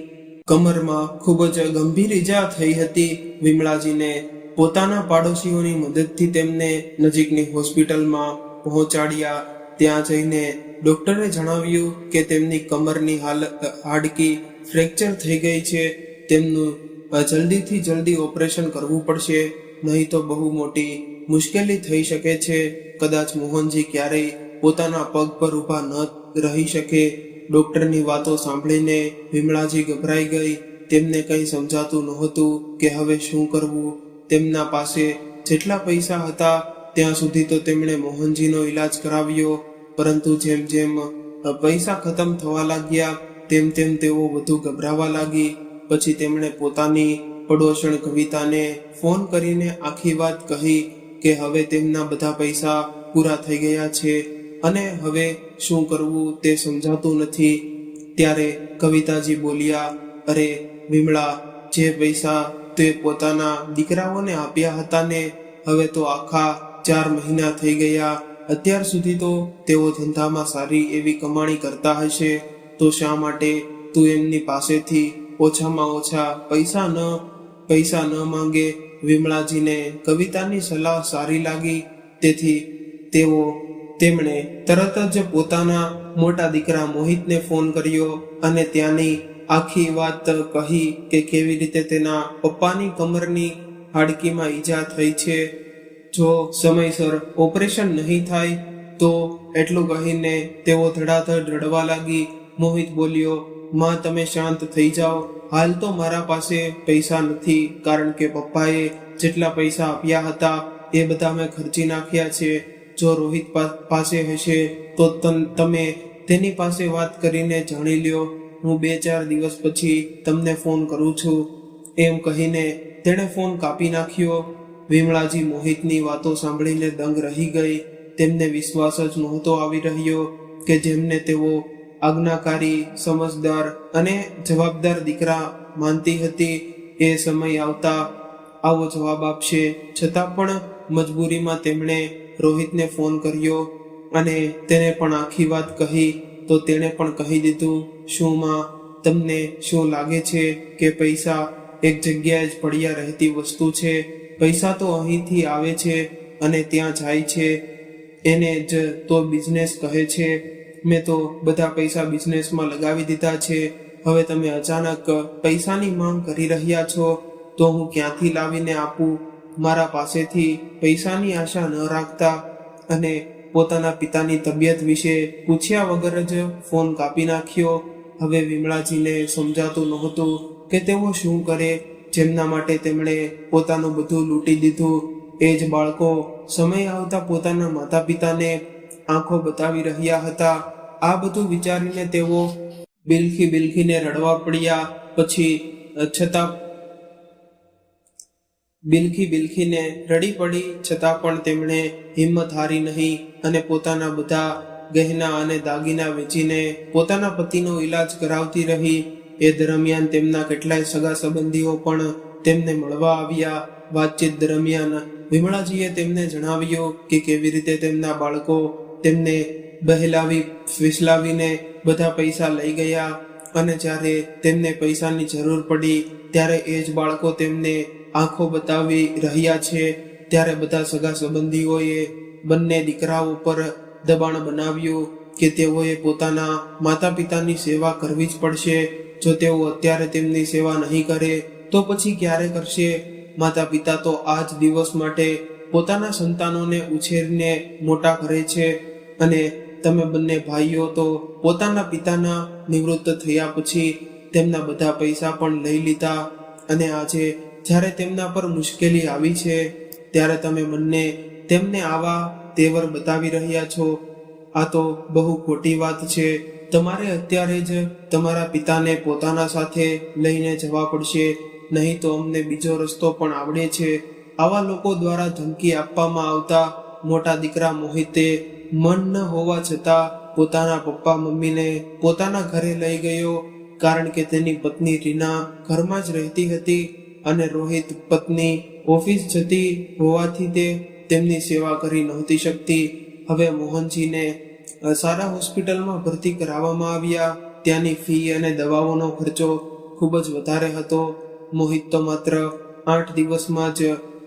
કમરમાં ખૂબ જ ગંભીર ઈજા થઈ હતી. વિમળાજીને પોતાના પાડોશીઓની મદદથી તેમને નજીકની હોસ્પિટલમાં પહોંચાડ્યા. ત્યાં જઈને ડોક્ટરે જણાવ્યું કે તેમની કમરની હાડકી ફ્રેક્ચર થઈ ગઈ છે. તેમનું જલ્દીથી જલ્દી ઓપરેશન કરવું પડશે, નહીં તો બહુ મોટી મુશ્કેલી થઈ શકે છે. કદાચ મોહનજી ક્યારેય પોતાના પગ પર ઊભા ન રહી શકે. ડોક્ટરની વાતો સાંભળીને વિમળાજી ગભરાઈ ગઈ. તેમને કંઈ સમજાતું નહોતું કે હવે શું કરવું. તેમના પાસે જેટલા પૈસા હતા ત્યાં સુધી તો તેમણે મોહનજીનો ઈલાજ કરાવ્યો, પરંતુ જેમ જેમ પૈસા ખતમ થવા લાગ્યા તેમ તેમ તેઓ વધુ ગભરાવા લાગી. પછી તેમણે પોતાની પડોશણ કવિતાને ફોન કરીને આખી વાત કહી કે હવે તેમના બધા પૈસા પૂરા થઈ ગયા છે અને હવે શું કરવું તે સમજાતું નથી. ત્યારે કવિતાજી બોલ્યા, અરે વિમળા, જે પૈસા તે પોતાના દીકરાઓને આપ્યા હતા ને, હવે તો આખા 4 મહિના થઈ ગયા. અત્યાર સુધી તો તેઓ ધંધામાં સારી એવી કમાણી કરતા હશે, તો શા માટે તું એમની પાસેથી ઓછામાં ઓછા પૈસા ન માંગે? વિમળાજીને કવિતાની સલાહ સારી લાગી, તેથી તેમણે તરત જ પોતાના મોટા દીકરા મોહિતને ફોન કર્યો અને ત્યાંની આખી વાત કહી કે કેવી રીતે તેના પપ્પાની કમરની હાડકીમાં ઈજા થઈ છે. જો સમયસર ઓપરેશન નહીં થાય તો, એટલું કહીને તેઓ ધડાધડ રડવા લાગી. મોહિત બોલ્યો, માં તમે શાંત થઈ જાઓ. હાલ તો મારા પાસે પૈસા નથી, કારણ કે પપ્પાએ જેટલા પૈસા આપ્યા હતા એ બધા મેં ખર્ચી નાખ્યા છે. જો રોહિત પાસે હશે તો તમે તેની પાસે વાત કરીને જાણી લ્યો. હું 2-4 દિવસ પછી તમને ફોન કરું છું. એમ કહીને તેણે ફોન કાપી નાખ્યો. વિમળાજી મોહિતની વાતો સાંભળીને દંગ રહી ગઈ. તેમને વિશ્વાસ જ નહોતો આવી રહ્યો કે જેમને તેઓ આજ્ઞાકારી, સમજદાર અને જવાબદાર દીકરા માનતી હતી એ સમય આવતા આવો જવાબ આપશે. છતાં પણ મજબૂરીમાં તેમણે રોહિતને ફોન કર્યો અને તેને પણ આખી વાત કહી. તો તેણે પણ કહી દીધું, શું માં, તમને શું લાગે છે કે પૈસા એક જગ્યાએ જ પડ્યા રહેતી વસ્તુ છે? પૈસા તો અહીંથી આવે છે અને ત્યાં જાય છે. એને જ તો બિઝનેસ કહે છે. મેં તો બધા પૈસા બિઝનેસમાં લગાવી દીધા છે. હવે તમે અચાનક પૈસાની માંગ કરી રહ્યા છો, તો હું ક્યાંથી લાવીને આપું? મારા પાસેથી પૈસાની આશા ન રાખતા અને પોતાના પિતાની તબિયત વિશે પૂછ્યા વગર જ ફોન કાપી નાખ્યો. હવે વિમળાજીને સમજાતું નહોતું કે તેઓ શું કરે, જેમના માટે તેમણે પોતાનું બધું લૂંટી દીધું. એ જ બાળકો સમય આવતા પોતાના માતા પિતાને આંખો બતાવી રહ્યા હતા. આ બધું વિચારીને તેઓ બિલખીને રડવા પડ્યા. છતાં બિલખી બિલખીને રડી પડી, છતાં પણ તેમણે હિંમત હારી નહીં અને પોતાના બધા ગહેના અને દાગીના વેચીને પોતાના પતિનો ઈલાજ કરાવતી રહી. એ દરમિયાન તેમના કેટલાય સગા સંબંધીઓ પણ તેમને મળવા આવ્યા. વાતચીત દરમિયાન વિમળાજીએ તેમને જણાવ્યું કે કેવી રીતે તેમના બાળકો તેમને બહેલાવી ફિસલાવીને બધા પૈસા લઈ ગયા અને જ્યારે તેમને પૈસાની જરૂર પડી ત્યારે એ જ બાળકો તેમને આંખો બતાવી રહ્યા છે. ત્યારે બધા સગા સંબંધીઓએ બંને દીકરાઓ પર દબાણ બનાવ્યું કે તેઓએ પોતાના માતા પિતાની સેવા કરવી જ પડશે. જો તેઓ અત્યારે તેમની સેવા નહીં કરે તો પછી ક્યારે કરશે? માતા પિતા તો આ જ દિવસ માટે પોતાના સંતાનોને ઉછેરીને મોટા કરે છે અને તમે બંને ભાઈઓ તો પોતાના પિતાના નિવૃત્ત થયા પછી તેમના બધા પૈસા પણ લઈ લીધા અને આજે જ્યારે તેમના પર મુશ્કેલી આવી છે ત્યારે તમે બંને તેમને આવા તેવર બતાવી રહ્યા છો. આ તો બહુ ખોટી વાત છે. તમારે અત્યારે જ તમારા પિતાને પોતાના સાથે લઈને જવા પડશે, નહીં તો અમને બીજો રસ્તો પણ આવડે છે. આવા લોકો દ્વારા ધમકી આપવામાં આવતા મોટા દીકરા મોહિતે મન ન હોવા છતાં પોતાના પપ્પા મમ્મીને પોતાના ઘરે લઈ ગયો, કારણ કે તેની પત્ની રીના ઘરમાં જ રહેતી હતી અને રોહિત પત્ની ઓફિસ જતી હોવાથી તે તેમની સેવા કરી નહોતી શકતી. હવે મોહનજીને સારા હોસ્પિટલમાં ભરતી કરાવવામાં આવ્યા. ત્યાંની ફી અને દવાઓનો ખર્ચો ખૂબ જ વધારે હતો. મોહિત તો માત્ર 8 દિવસમાં જ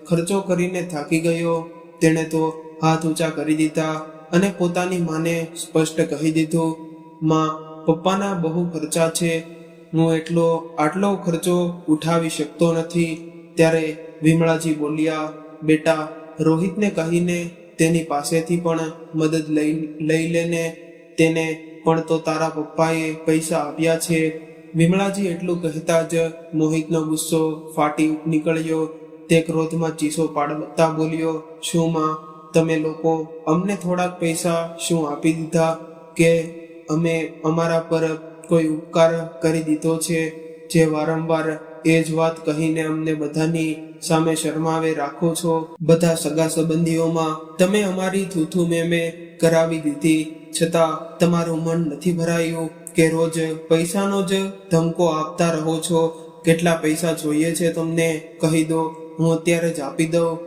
ખર્ચો કરીને થાકી ગયો. તેણે તો હાથ ઊંચા કરી દીધા અને પોતાની માને સ્પષ્ટ કહી દીધું, માં, પપ્પાના બહુ ખર્ચા છે, હું આટલો ખર્ચો ઉઠાવી શકતો નથી. ત્યારે વિમળાજી બોલ્યા, બેટા, રોહિતને કહીને તેની પાસેથી પણ મદદ લઈ લેને, તેને પણ તો તારા પપ્પાએ પૈસા આપ્યા છે. વિમળાજી એટલું કહેતા જ મોહિતનો ગુસ્સો ફાટી નીકળ્યો. તે ક્રોધમાં ચીસો પાડતા બોલ્યો, શું માં, તમે લોકો અમને થોડાક પૈસા શું આપી દીધા કે અમે અમારા પર કોઈ ઉપકાર કરી દીધો છે જે વારંવાર એ જ વાત કહીને અમને બધાની સામે શરમાવે રાખો છો? બધા સગા સંબંધીઓમાં તમે અમારી થૂથુ મેમે કરાવી દીધી, છતાં તમારું મન નથી ભરાયું કે રોજ પૈસાનો જ ધમકો આપતા રહો છો? કેટલા પૈસા જોઈએ છે તમને? કહી દો, હું અત્યારે જ આપી દઉં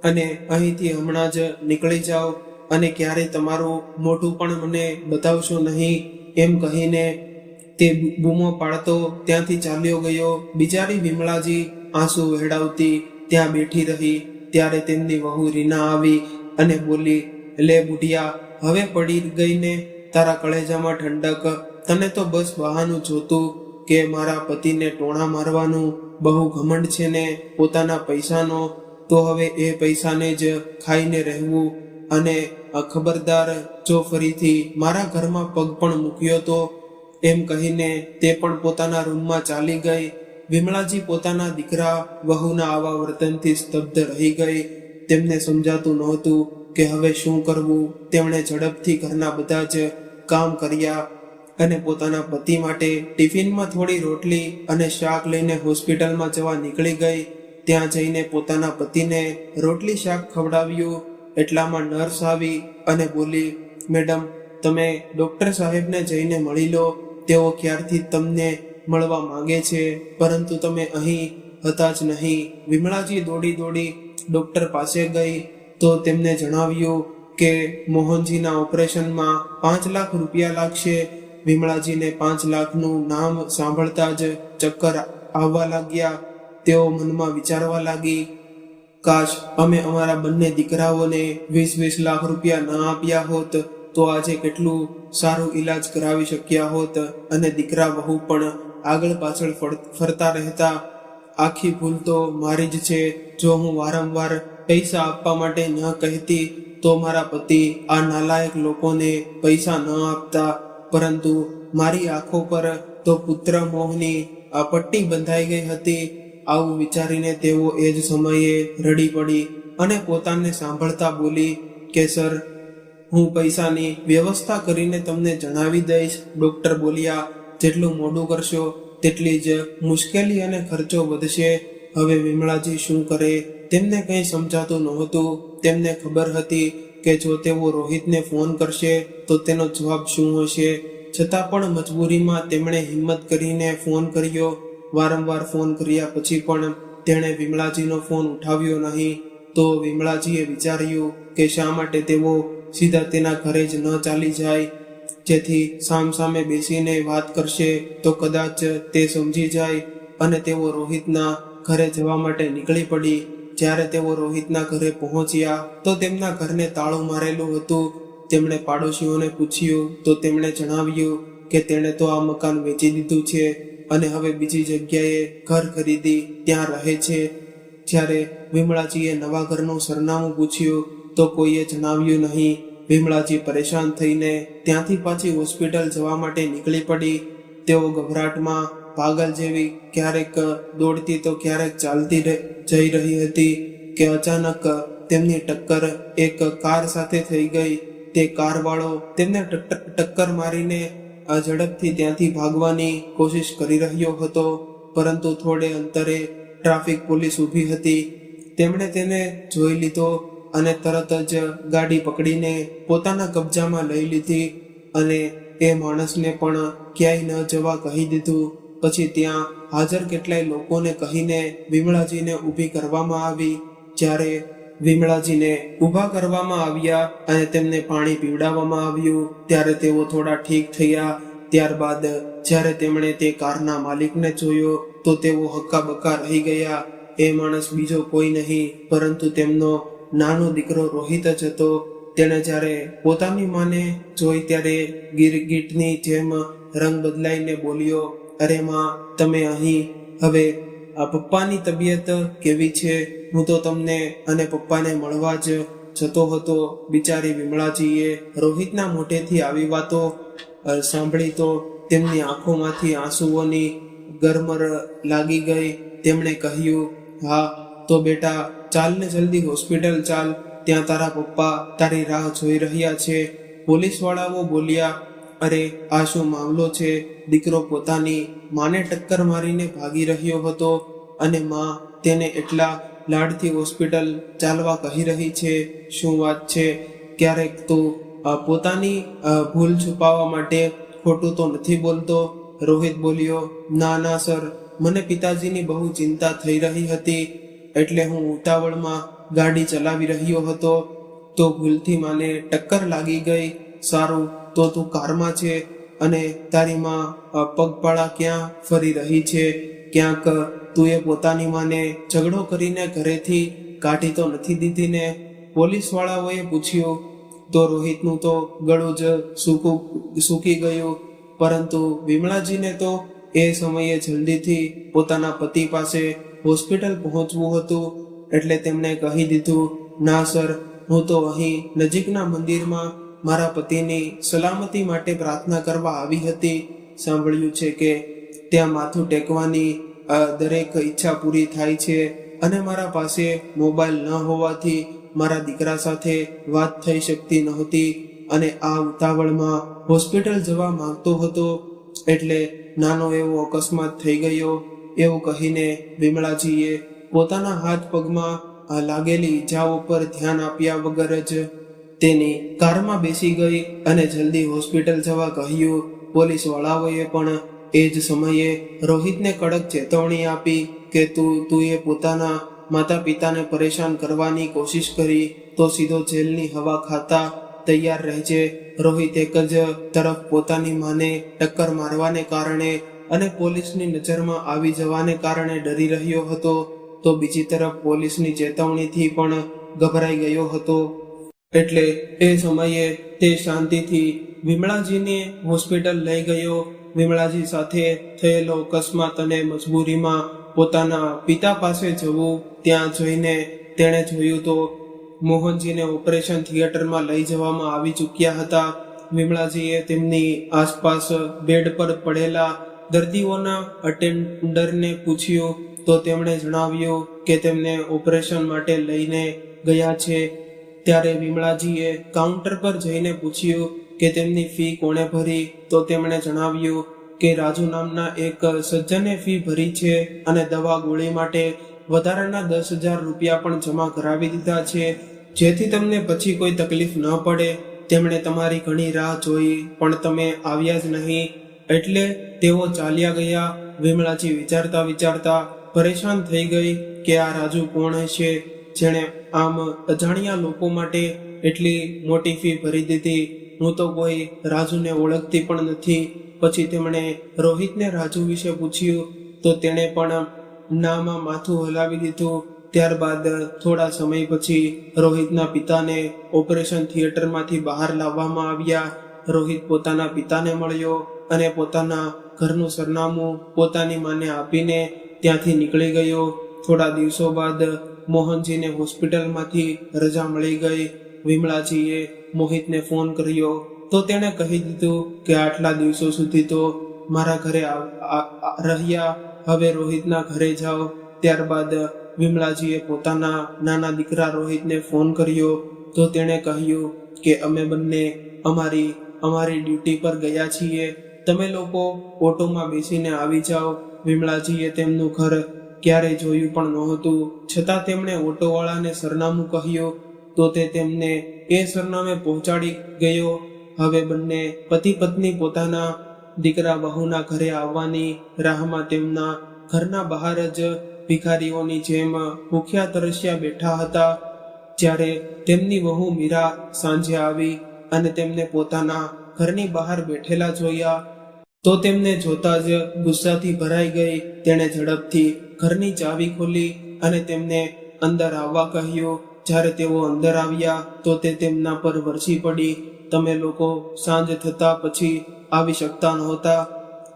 અને અહીંથી હમણાં જ નીકળી જાઓ અને ક્યારેય તમારું મોઢું પણ મને બતાવશો નહીં. એમ કહીને તે બૂમો પાડતો ત્યાંથી ચાલ્યો ગયો. બિચારી વિમળાજી આંસુ વહેડાવતી ત્યાં બેઠી રહી. ત્યારે તેમની વહુ રીના આવી અને બોલી, લે બુઢિયા, હવે પડી ગઈ ને તારા કળેજામાં ઠંડક? તને તો બસ બહાનું જોતું કે મારા પતિને ટોણા મારવાનું બહુ ઘમંડ છે ને પોતાના પૈસાનો, તો હવે એ પૈસાને જ ખાઈને રહેવું. અને ખબરદાર, જો ફરીથી મારા ઘરમાં પગ પણ મૂક્યો તો. એમ કહીને તે પણ પોતાના રૂમમાં ચાલી ગઈ. વિમળાજી પોતાના દીકરા વહુના આવા વર્તનથી સ્તબ્ધ રહી ગઈ. તેમને સમજાતું નહોતું કે હવે શું કરવું. તેમણે ઝડપથી ઘરના બધા જ કામ કર્યા અને પોતાના પતિ માટે ટિફિનમાં થોડી રોટલી અને શાક લઈને હોસ્પિટલમાં જવા નીકળી ગઈ. ત્યાં જઈને પોતાના પતિને રોટલી શાક ખવડાવ્યું. એટલામાં નર્સ આવી અને બોલી, મેડમ, તમે ડોક્ટર સાહેબને જઈને મળી લો. તેઓ ક્યારથી તમને મળવા માંગે છે, પરંતુ તમે અહીં હતા જ નહીં. વિમળાજી દોડી ડોક્ટર પાસે ગઈ તો તેમને જણાવ્યું કે મોહનજીના ઓપરેશનમાં 5 લાખ રૂપિયા લાગશે. વિમળાજીને 5 લાખનું નામ સાંભળતા જ ચક્કર આવવા લાગ્યા. તેઓ મનમાં વિચારવા લાગી, કાશ અમે અમારા બંને દીકરાઓને 20 લાખ રૂપિયા ન આપ્યા હોત તો આજે કેટલું સારું ઈલાજ કરાવી શક્યા હોત અને દીકરા વહુ પણ આગળ પાછળ ફરતા રહેતા. આખી ભૂલ તો મારી જ છે. જો હું વારંવાર પૈસા આપવા માટે ન કહેતી તો મારા પતિ આ નાલાયક લોકોને પૈસા ન આપતા, પરંતુ મારી આંખો પર તો પુત્ર મોહની આ પટ્ટી બંધાઈ ગઈ હતી. આવું વિચારીને તેઓ એ જ સમયે રડી પડી અને પોતાને સાંભળતા બોલી કે સર, હું પૈસાની વ્યવસ્થા કરીને તમને જણાવી દઈશ. ડોક્ટર બોલ્યા, જેટલું મોડું કરશો તેટલી જ મુશ્કેલી અને ખર્ચો વધશે. હવે વિમળાજી શું કરે તેમને કંઈ સમજાતું નહોતું. તેમને ખબર હતી કે જો તેઓ રોહિતને ફોન કરશે તો તેનો જવાબ શું હશે. છતાં પણ મજબૂરીમાં તેમણે હિંમત કરીને ફોન કર્યો. વારંવાર ફોન કર્યા પછી પણ તેણે વિમળાજીનો ફોન ઉઠાવ્યો નહીં. તો વિમળાજીએ વિચાર્યું કે શા માટે તેઓ સીધા તેના ઘરે જ ન ચાલી જાય, જેથી સામસામે બેસીને વાત કરશે તો કદાચ તે સમજી જાય. અને તેઓ રોહિતના ઘરે જવા માટે નીકળી પડી. જ્યારે તેઓ રોહિતના ઘરે પહોંચ્યા તો તેમના ઘરને તાળું મારેલું હતું. તેમણે પાડોશીઓને પૂછ્યું તો તેમણે જણાવ્યું કે તેણે તો આ મકાન વેચી દીધું છે અને હવે બીજી જગ્યાએ ઘર ખરીદી ત્યાં રહે છે. જ્યારે વિમળાજીએ નવા ઘરનું સરનામું પૂછ્યું તો કોઈએ જણાવ્યું નહીં. વિમળાજી પરેશાન થઈને ત્યાંથી પાછી હોસ્પિટલ જવા માટે નીકળી પડી. તેઓ ગભરાટમાં પાગલ જેવી ક્યારેક દોડતી તો ક્યારેક ચાલતી જઈ રહી હતી કે અચાનક તેમની ટક્કર એક કાર સાથે થઈ ગઈ. તે કારવાળો તેમને ટક્કર મારીને ઝડપથી ત્યાંથી ભાગવાની કોશિશ કરી રહ્યો હતો, પરંતુ થોડે અંતરે ટ્રાફિક પોલીસ ઊભી હતી. તેમણે તેને જોઈ લીધો અને તરત જ ગાડી પકડીને પોતાના કબજામાં લઈ લીધી અને એ માણસને પણ ક્યાંય ન જવા કહી દીધું. પછી ત્યાં હાજર કેટલાય લોકોને કહીને વિમળાજીને ઊભી કરવામાં આવી. જ્યારે વિમળાજીને ઊભા કરવામાં આવ્યા અને તેમને પાણી પીવડાવવામાં આવ્યું ત્યારે તેઓ થોડા ઠીક થયા. ત્યારબાદ જ્યારે તેમણે તે કારના માલિકને જોયો તો તેઓ હક્કાબક્કા રહી ગયા. એ માણસ બીજો કોઈ નહીં પરંતુ તેમનો નાનો દીકરો રોહિત જ હતો. તેણે જ્યારે પોતાની માને જોઈ ત્યારે ગીરગીટની જેમ રંગ બદલાઈને બોલ્યો, અરે માં, તમે અહીં? હવે આ પપ્પાની તબિયત કેવી છે? હું તો તમને અને પપ્પાને મળવા જ જતો હતો. બિચારી વિમળાજીએ રોહિતના મોઢેથી આવી વાતો સાંભળી તો તેમની આંખોમાંથી આંસુઓની ગરમર લાગી ગઈ. તેમણે કહ્યું, હા તો બેટા ચાલ ને જલ્દી હોસ્પિટલ ચાલ, ત્યાં તારા પપ્પા તારી રાહ જોઈ રહ્યા છે. પોલીસવાળાઓ બોલ્યા, અરે આ શું મામલો છે? દીકરો પોતાની માને ટક્કર મારીને ભાગી રહ્યો હતો અને માં તેને એટલા લાડથી હોસ્પિટલ ચાલવા કહી રહી છે. શું વાત છે? ક્યારેક તું પોતાની ભૂલ છુપાવવા માટે ખોટું તો નથી બોલતો? રોહિત બોલ્યો, ના ના સર, મને પિતાજીની બહુ ચિંતા થઈ રહી હતી એટલે હું ઉતાવળમાં ગાડી ચલાવી રહ્યો હતો તો ભૂલથી માને ટક્કર લાગી ગઈ. સારું, તો તું કારમાં છે અને તારી માં પગપાળા ક્યાં ફરી રહી છે? ક્યાંક તું એ પોતાની માને ઝઘડો કરીને ઘરેથી કાઢી તો નથી દીધી ને? પોલીસવાળાઓએ પૂછ્યું તો રોહિતનું તો ગળું જ સૂકી ગયું. પરંતુ વિમળાજીને તો એ સમયે જલ્દીથી પોતાના પતિ પાસે હોસ્પિટલ પહોંચવું હતું એટલે તેમણે કહી દીધું, ના સર, હું તો અહીં નજીકના મંદિરમાં મારા પતિની સલામતી માટે પ્રાર્થના કરવા આવી હતી. સાંભળ્યું છે કે ત્યાં માથું ટેકવાની દરેક ઈચ્છા પૂરી થાય છે અને મારા પાસે મોબાઈલ ન હોવાથી મારા દીકરા સાથે વાત થઈ શકતી નહોતી અને આ ઉતાવળમાં હોસ્પિટલ જવા માંગતો હતો એટલે નાનો એવો અકસ્માત થઈ ગયો. એવું કહીને વિમળાજીએ પોતાના હાથ પગમાં લાગેલી ઈજાઓ પર ધ્યાન આપ્યા વગર જ તેની કારમાં બેસી ગઈ અને જલ્દી હોસ્પિટલ જવા કહ્યું. પોલીસ વાળાઓએ પણ એ જ સમયે રોહિતને કડક ચેતવણી આપી કે તું એ પોતાના માતા પિતાને પરેશાન કરવાની કોશિશ કરી તો સીધો જેલની હવા ખાતા તૈયાર રહેજે. રોહિત એક જ તરફ પોતાની માને ટક્કર મારવાને કારણે અને પોલીસની નજરમાં આવી જવાને કારણે ડરી રહ્યો હતો તો બીજી તરફ પોલીસની ચેતવણીથી પણ ગભરાઈ ગયો હતો. એટલે એ સમયે તે શાંતિથી વિમળાજીને હોસ્પિટલ લઈ ગયો. વિમળાજી સાથે થયેલો અકસ્માત અને મજબૂરીમાં પોતાના પિતા પાસે જવું, ત્યાં જઈને તેણે જોયું તો મોહનજીને ઓપરેશન થિયેટરમાં લઈ જવામાં આવી ચૂક્યા હતા. વિમળાજીએ તેમની આસપાસ બેડ પર પડેલા દર્દીઓના અટેન્ડરને પૂછ્યું તો તેમણે જણાવ્યું કે તેમને ઓપરેશન માટે લઈને ગયા છે. ત્યારે વિમળાજીએ કાઉન્ટર પર જઈને પૂછ્યું કે તેમની ફી કોણે ભરી તો તેમણે જણાવ્યું કે રાજુ નામના એક સજ્જને ફી ભરી છે અને દવા ગોળી માટે વધારાના 10,000 રૂપિયા પણ જમા કરાવી દીધા છે, જેથી તમને પછી કોઈ તકલીફ ન પડે. તેમણે તમારી ઘણી રાહ જોઈ પણ તમે આવ્યા જ નહીં, એટલે તેઓ ચાલ્યા ગયા. વિમળાજી વિચારતા વિચારતા પરેશાન થઈ ગઈ કે આ રાજુ કોણ હશે, જેણે આમ અજાણ્યા લોકો માટે એટલી મોટી ફી ભરી દીધી. હું તો કોઈ રાજુને ઓળખતી પણ નથી. પછી તેમણે રોહિતને રાજુ વિશે પૂછ્યું તો તેણે પણ નામાં માથું હલાવી દીધું. ત્યારબાદ થોડા સમય પછી રોહિતના પિતાને ઓપરેશન થિયેટરમાંથી બહાર લાવવામાં આવ્યા. રોહિત પોતાના પિતાને મળ્યો અને પોતાના ઘરનું સરનામું પોતાની માને આપીને ત્યાંથી નીકળી ગયો. થોડા દિવસો બાદ મોહનજીને હોસ્પિટલમાંથી રજા મળી ગઈ. વિમળાજીએ મોહિતને ફોન કર્યો તો તેણે કહી દીધું કે આટલા દિવસો સુધી તો મારા ઘરે રહ્યા, હવે રોહિતના ઘરે જાઓ. ત્યારબાદ વિમળાજીએ પોતાના નાના દીકરા રોહિતને ફોન કર્યો તો તેણે કહ્યું કે અમે બંને અમારી ડ્યુટી પર ગયા છીએ, તમે લોકો ઓટોમાં બેસીને આવી જાઓ. વિમળાજીએ તેમનું ઘર ક્યારેય જોયું પણ નહોતું, છતાં તેમણે ઓટોવાળાને સરનામું કહ્યું તો તે તેમને એ સરનામે પહોંચાડી ગયો. હવે બંને પતિ પત્ની પોતાના દીકરા બહુના ઘરે આવવાની રાહમાં તેમના ઘરના બહાર જ ભિખારીઓની જેમ ભૂખ્યા તરસ્યા બેઠા હતા. જ્યારે તેમની વહુ મીરા સાંજે આવી અને તેમને પોતાના ઘરની બહાર બેઠેલા જોયા તો તેમને જોતા જ ગુસ્સાથી ભરાઈ ગઈ. તેણે ઝડપથી ઘરની ચાવી ખોલી અને તેમને અંદર આવવા કહ્યું. જ્યારે તેઓ અંદર આવ્યા તો તે તેમના પર વરસી પડી. તમે લોકો સાંજ થતા પછી આવી શકતા નહોતા.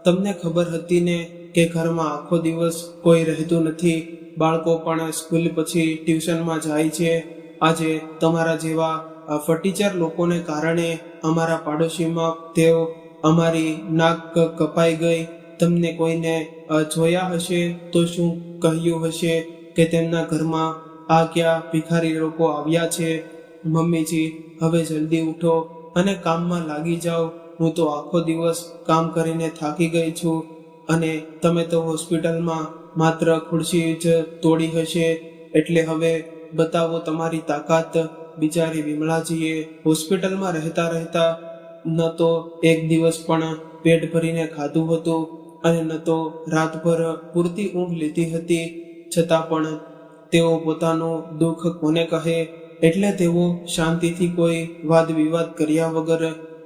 તમને ખબર હતી ને કે ઘરમાં આખો દિવસ કોઈ રહેતું નથી, બાળકો પણ સ્કૂલ પછી ટ્યુશનમાં જાય છે. આજે તમારા જેવા ફટીચર લોકોને કારણે અમારા પાડોશીમાં તેઓ અમારી નાક કપાઈ ગઈ. તમને કોઈને જોયા હશે તો શું કહ્યું હશે કે તેમના ઘરમાં આ ક્યાં ભિખારી લોકો આવ્યા છે. મમ્મીજી, હવે જલ્દી ઉઠો અને કામમાં લાગી જાઓ. હું તો આખો દિવસ કામ કરીને થાકી ગઈ છું અને તમે તો હોસ્પિટલમાં માત્ર ખુરશી જ તોડી હશે, એટલે હવે બતાવો તમારી તાકાત. બિચારી વિમળાજીએ હોસ્પિટલમાં રહેતા ન તો એક દિવસ પણ પેટ ભરીને ખાધું હતું અને ન તો રાતભર પૂરતી ઊંઘ લીધી હતી. છતાં પણ તેઓ પોતાનું દુઃખ કોને કહે, એટલે તેઓ શાંતિથી કોઈ વાદ વિવાદ કર્યા વગર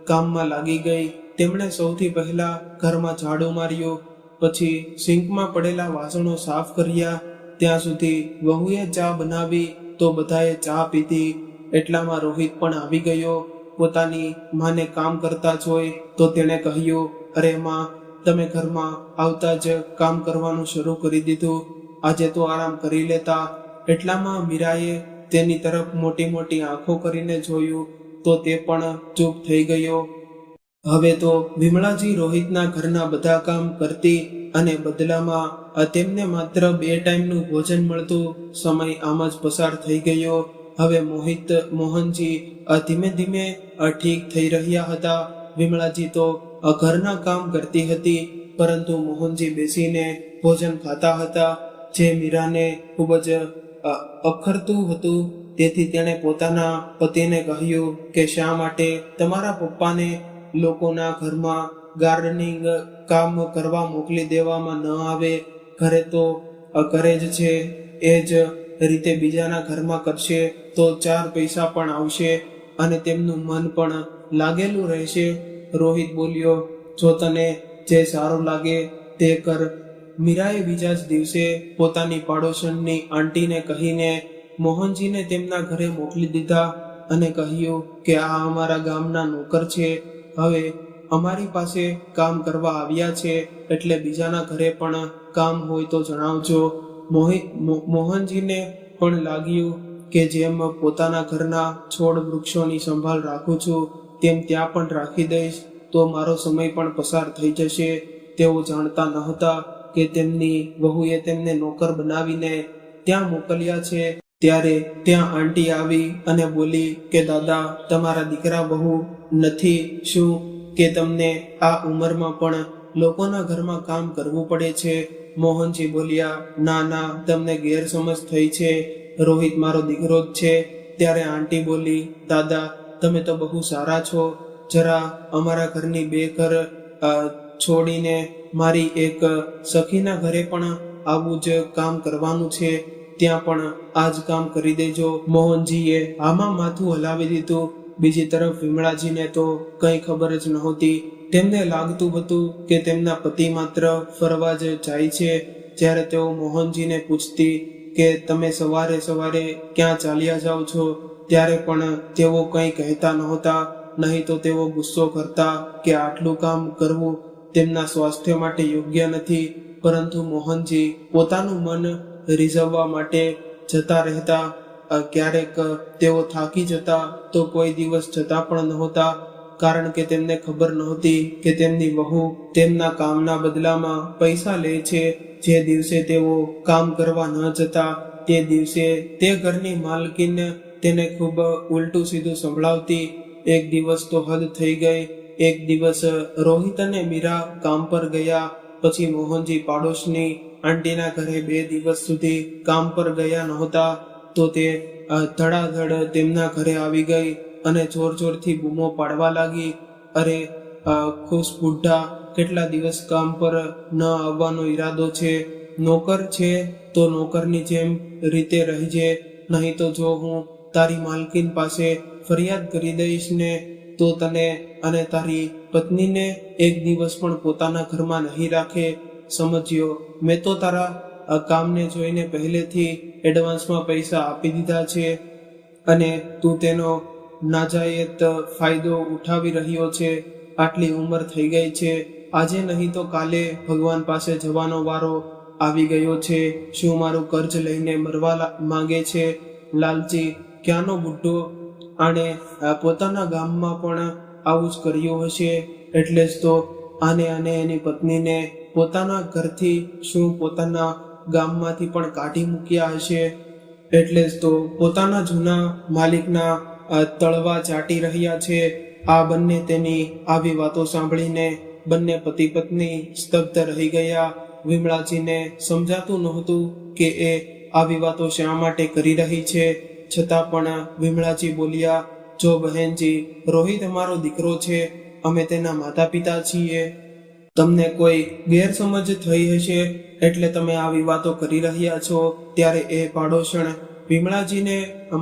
કામમાં લાગી ગઈ. તેમણે સૌથી પહેલા ઘરમાં ઝાડુ માર્યું, પછી સિંકમાં પડેલા વાસણો સાફ કર્યા. ત્યાં સુધી વહુએ ચા બનાવી તો બધાએ ચા પીધી. એટલામાં રોહિત પણ આવી ગયો. પોતાની માને કામ કરતા જોઈ તો તેણે કહ્યું, અરે માં, તમે ઘરમાં આવતા જ કામ કરવાનું શરૂ કરી દીધું, આજે તો આરામ કરી લેતા. એટલામાં મીરાએ તેની તરફ મોટી મોટી આંખો કરીને જોયું તો તે પણ ચૂપ થઈ ગયો. હવે તો વિમળાજી રોહિતના ઘરના બધા કામ કરતી અને બદલામાં તેમને માત્ર 2 ટાઈમનું ભોજન મળતું. સમય આમ જ પસાર થઈ ગયો. હવે મોહનજી ધીમે ધીમે ઠીક થઈ રહ્યા હતા. વિમળાજી તો ઘરના કામ કરતી હતી, પરંતુ મોહનજી બેસીને ભોજન ખાતા હતા, જે મીરાને ખૂબ જ અખરતું હતું. તેથી તેણે પોતાના પતિને કહ્યું કે શા માટે તમારા પપ્પાને લોકોના ઘરમાં ગાર્ડનિંગ કામ કરવા મોકલી દેવામાં ન આવે. ઘરે તો કરે જ છે, એ જ રીતે બીજાના ઘરમાં કરશે તો 4 પૈસા પણ આવશે અને તેમનું મન પણ લાગેલું રહેશે. રોહિત બોલ્યો, જો તને જે સારું લાગે તે કર. મીરાએ બીજા જ દિવસે પોતાની પાડોશણની આંટીને કહીને મોહનજીને તેમના ઘરે મોકલી દીધા અને કહ્યું કે આ અમારા ગામના નોકર છે, હવે અમારી પાસે કામ કરવા આવ્યા છે, એટલે બીજાના ઘરે પણ કામ હોય તો જણાવજો. મોહનજીને પણ લાગ્યું કે જેમ પોતાના ઘરના છોડ વૃક્ષોની સંભાળ રાખું છું તેમ ત્યાં પણ રાખી દઈશ તો મારો સમય પણ પસાર થઈ જશે. તેઓ જાણતા નહોતા કે તેમની વહુએ તેમને નોકર બનાવીને ત્યાં મોકલ્યા છે. ત્યારે ત્યાં આંટી આવી અને બોલી કે દાદા, તમારા દીકરા બહુ નથી શું કે તમને આ ઉંમરમાં પણ લોકોના ઘરમાં કામ કરવું પડે છે? મોહનજી બોલ્યા, ના ના, તમને ગેરસમજ થઈ છે, રોહિત મારો દીકરો જ છે. ત્યારે આંટી બોલી, દાદા તમે તો બહુ સારા છો, જરા અમારા ઘરની બે ઘર છોડીને મારી એક સખીના ઘરે પણ આવું જ કામ કરવાનું છે, ત્યાં પણ આ જ કામ કરી દેજો. મોહનજીએ આમાં માથું હલાવી દીધું. બીજી તરફ વિમળાજીને તો કંઈ ખબર જ નહોતી. તેમને લાગતું હતું કે તેમના પતિ માત્ર ફરવા જ જાય છે. જ્યારે તેઓ મોહનજીને પૂછતી કે તમે સવારે સવારે ક્યાં ચાલ્યા જાઓ છો, ત્યારે પણ તેઓ કંઈ કહેતા નહોતા. નહીં તો તેઓ ગુસ્સો કરતા કે આટલું કામ કરવું તેમના સ્વાસ્થ્ય માટે યોગ્ય નથી. પરંતુ મોહનજી પોતાનું મન રીઝવવા માટે જતા રહેતા. ક્યારેક તેઓ થાકી જતા તો કોઈ દિવસ જતા પણ નહોતા, કારણ કે તેમને ખબર નહોતી કે તેમની વહુ તેમના કામના બદલામાં પૈસા લે છે. જે દિવસે તેઓ કામ કરવા ન જતા તે દિવસે તે ઘરની માલકીન તેને ખૂબ ઉલટું સીધું સંભળાવતી. એક દિવસ તો હદ થઈ ગઈ. એક દિવસ રોહિત અને મીરા કામ પર ગયા. પછી મોહનજી પાડોશની આંટીના ઘરે 2 દિવસ સુધી કામ પર ગયા નહોતા. તો તે ધડાધડ તેમના ઘરે આવી ગઈ અને જોર જોરથી બૂમો પાડવા લાગી, અરે ખુશ બુઢ્ઢા, કેટલા દિવસ કામ પર ન આવવાનો ઈરાદો છે? નોકર છે તો નોકરની જેમ રીતે રહીજે, નહીં તો જો હું તારી માલકીન પાસે ફરિયાદ કરી દઈશ ને તો તને અને તારી પત્નીને એક દિવસ પણ પોતાના ઘરમાં નહીં રાખે. સમજ્યો? મેં તો તારા કામને જોઈને પહેલેથી એડવાન્સમાં પૈસા આપી દીધા છે અને તું તેનો નાજાયત ફાયદો ઉઠાવી રહ્યો છે. આટલી ઉંમર થઈ ગઈ છે, આજે નહીં તો કાલે ભગવાન પાસે જવાનો વારો આવી ગયો છે. શું મારું કર્જ લઈને મરવા માંગે છે? લાલચી ક્યાંનો બુઢ્ઢો! આણે પોતાના ગામમાં પણ આવું જ કર્યું હશે, એટલે જ તો આને અને એની પત્નીને પોતાના ઘરથી શું પોતાના ગામમાંથી પણ કાઢી મૂક્યા હશે. એટલે જ તો પોતાના જૂના માલિકના તળવા ચાટી રહ્યા છે. આ બંને તેની આવી વાતો સાંભળીને બંને પતિ પત્ની સ્તબ્ધ રહી ગયા. વિમળાજીને સમજાતું નહોતું કે એ આવી વાતો શા માટે કરી રહી છે. છતાં પણ વિમળાજી બોલ્યા, જો બહેનજી, રોહિત અમારો દીકરો છે, અમે તેના માતા પિતા છીએ. તમને કોઈ ગેરસમજ થઈ હશે એટલે તમે આવી વાતો કરી રહ્યા છો. ત્યારે એ પાડોશણ વિમળાજીને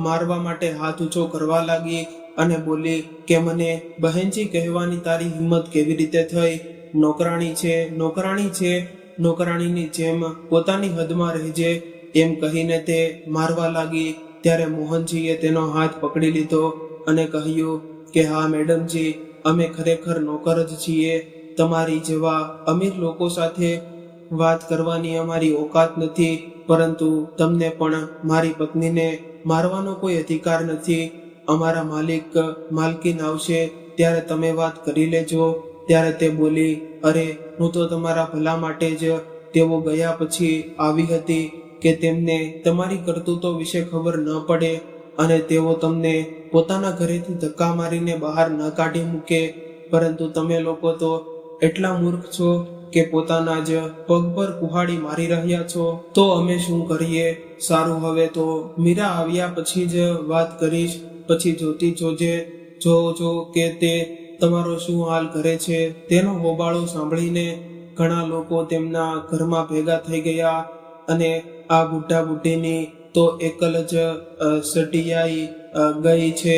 મારવા માટે હાથ ઊંચો કરવા લાગી અને બોલી કે મને બહેનજી કહેવાની તારી હિંમત કેવી રીતે થઈ? નોકરાણી છે, નોકરાણી છે, નોકરાણીની જેમ પોતાની હદમાં રહેજે, એમ કહીને તે મારવા લાગી. ત્યારે મોહનજીએ તેનો હાથ પકડી લીધો અને કહ્યું કે હા મેડમજી, અમે ખરેખર નોકર જ છીએ. તમારી જેવા અમીર લોકો સાથે વાત કરવાની અમારી ઓકાત નથી, પરંતુ તમને પણ મારી પત્નીને મારવાનો કોઈ અધિકાર નથી. અમારા માલકીન આવશે ત્યારે તમે વાત કરી લેજો. ત્યારે તે બોલી, અરે હું તો તમારા ભલા માટે જ તેઓ ગયા પછી આવી હતી કે તેમને તમારી કરતૂતો વિશે ખબર ન પડે અને તેઓ તમને પોતાના ઘરેથી ધક્કા મારીને બહાર ન કાઢી મૂકે. પરંતુ તમે લોકો તો એટલા મૂર્ખ છો કે પોતાના જ પગ પર કુહાડી મારી રહ્યા છો. તો અમે શું કરીએ? સારું, હવે તો મીરા આવ્યા પછી જ વાત કરીશ. પછી જોતી જોજો કે તે તમારો શું હાલ કરે છે. તેનો હોબાળો સાંભળીને ઘણા લોકો તેમના ઘરમાં ભેગા થઈ ગયા અને આ બુઢા બુઢીની તો એકલ જ સટિયાઈ ગઈ છે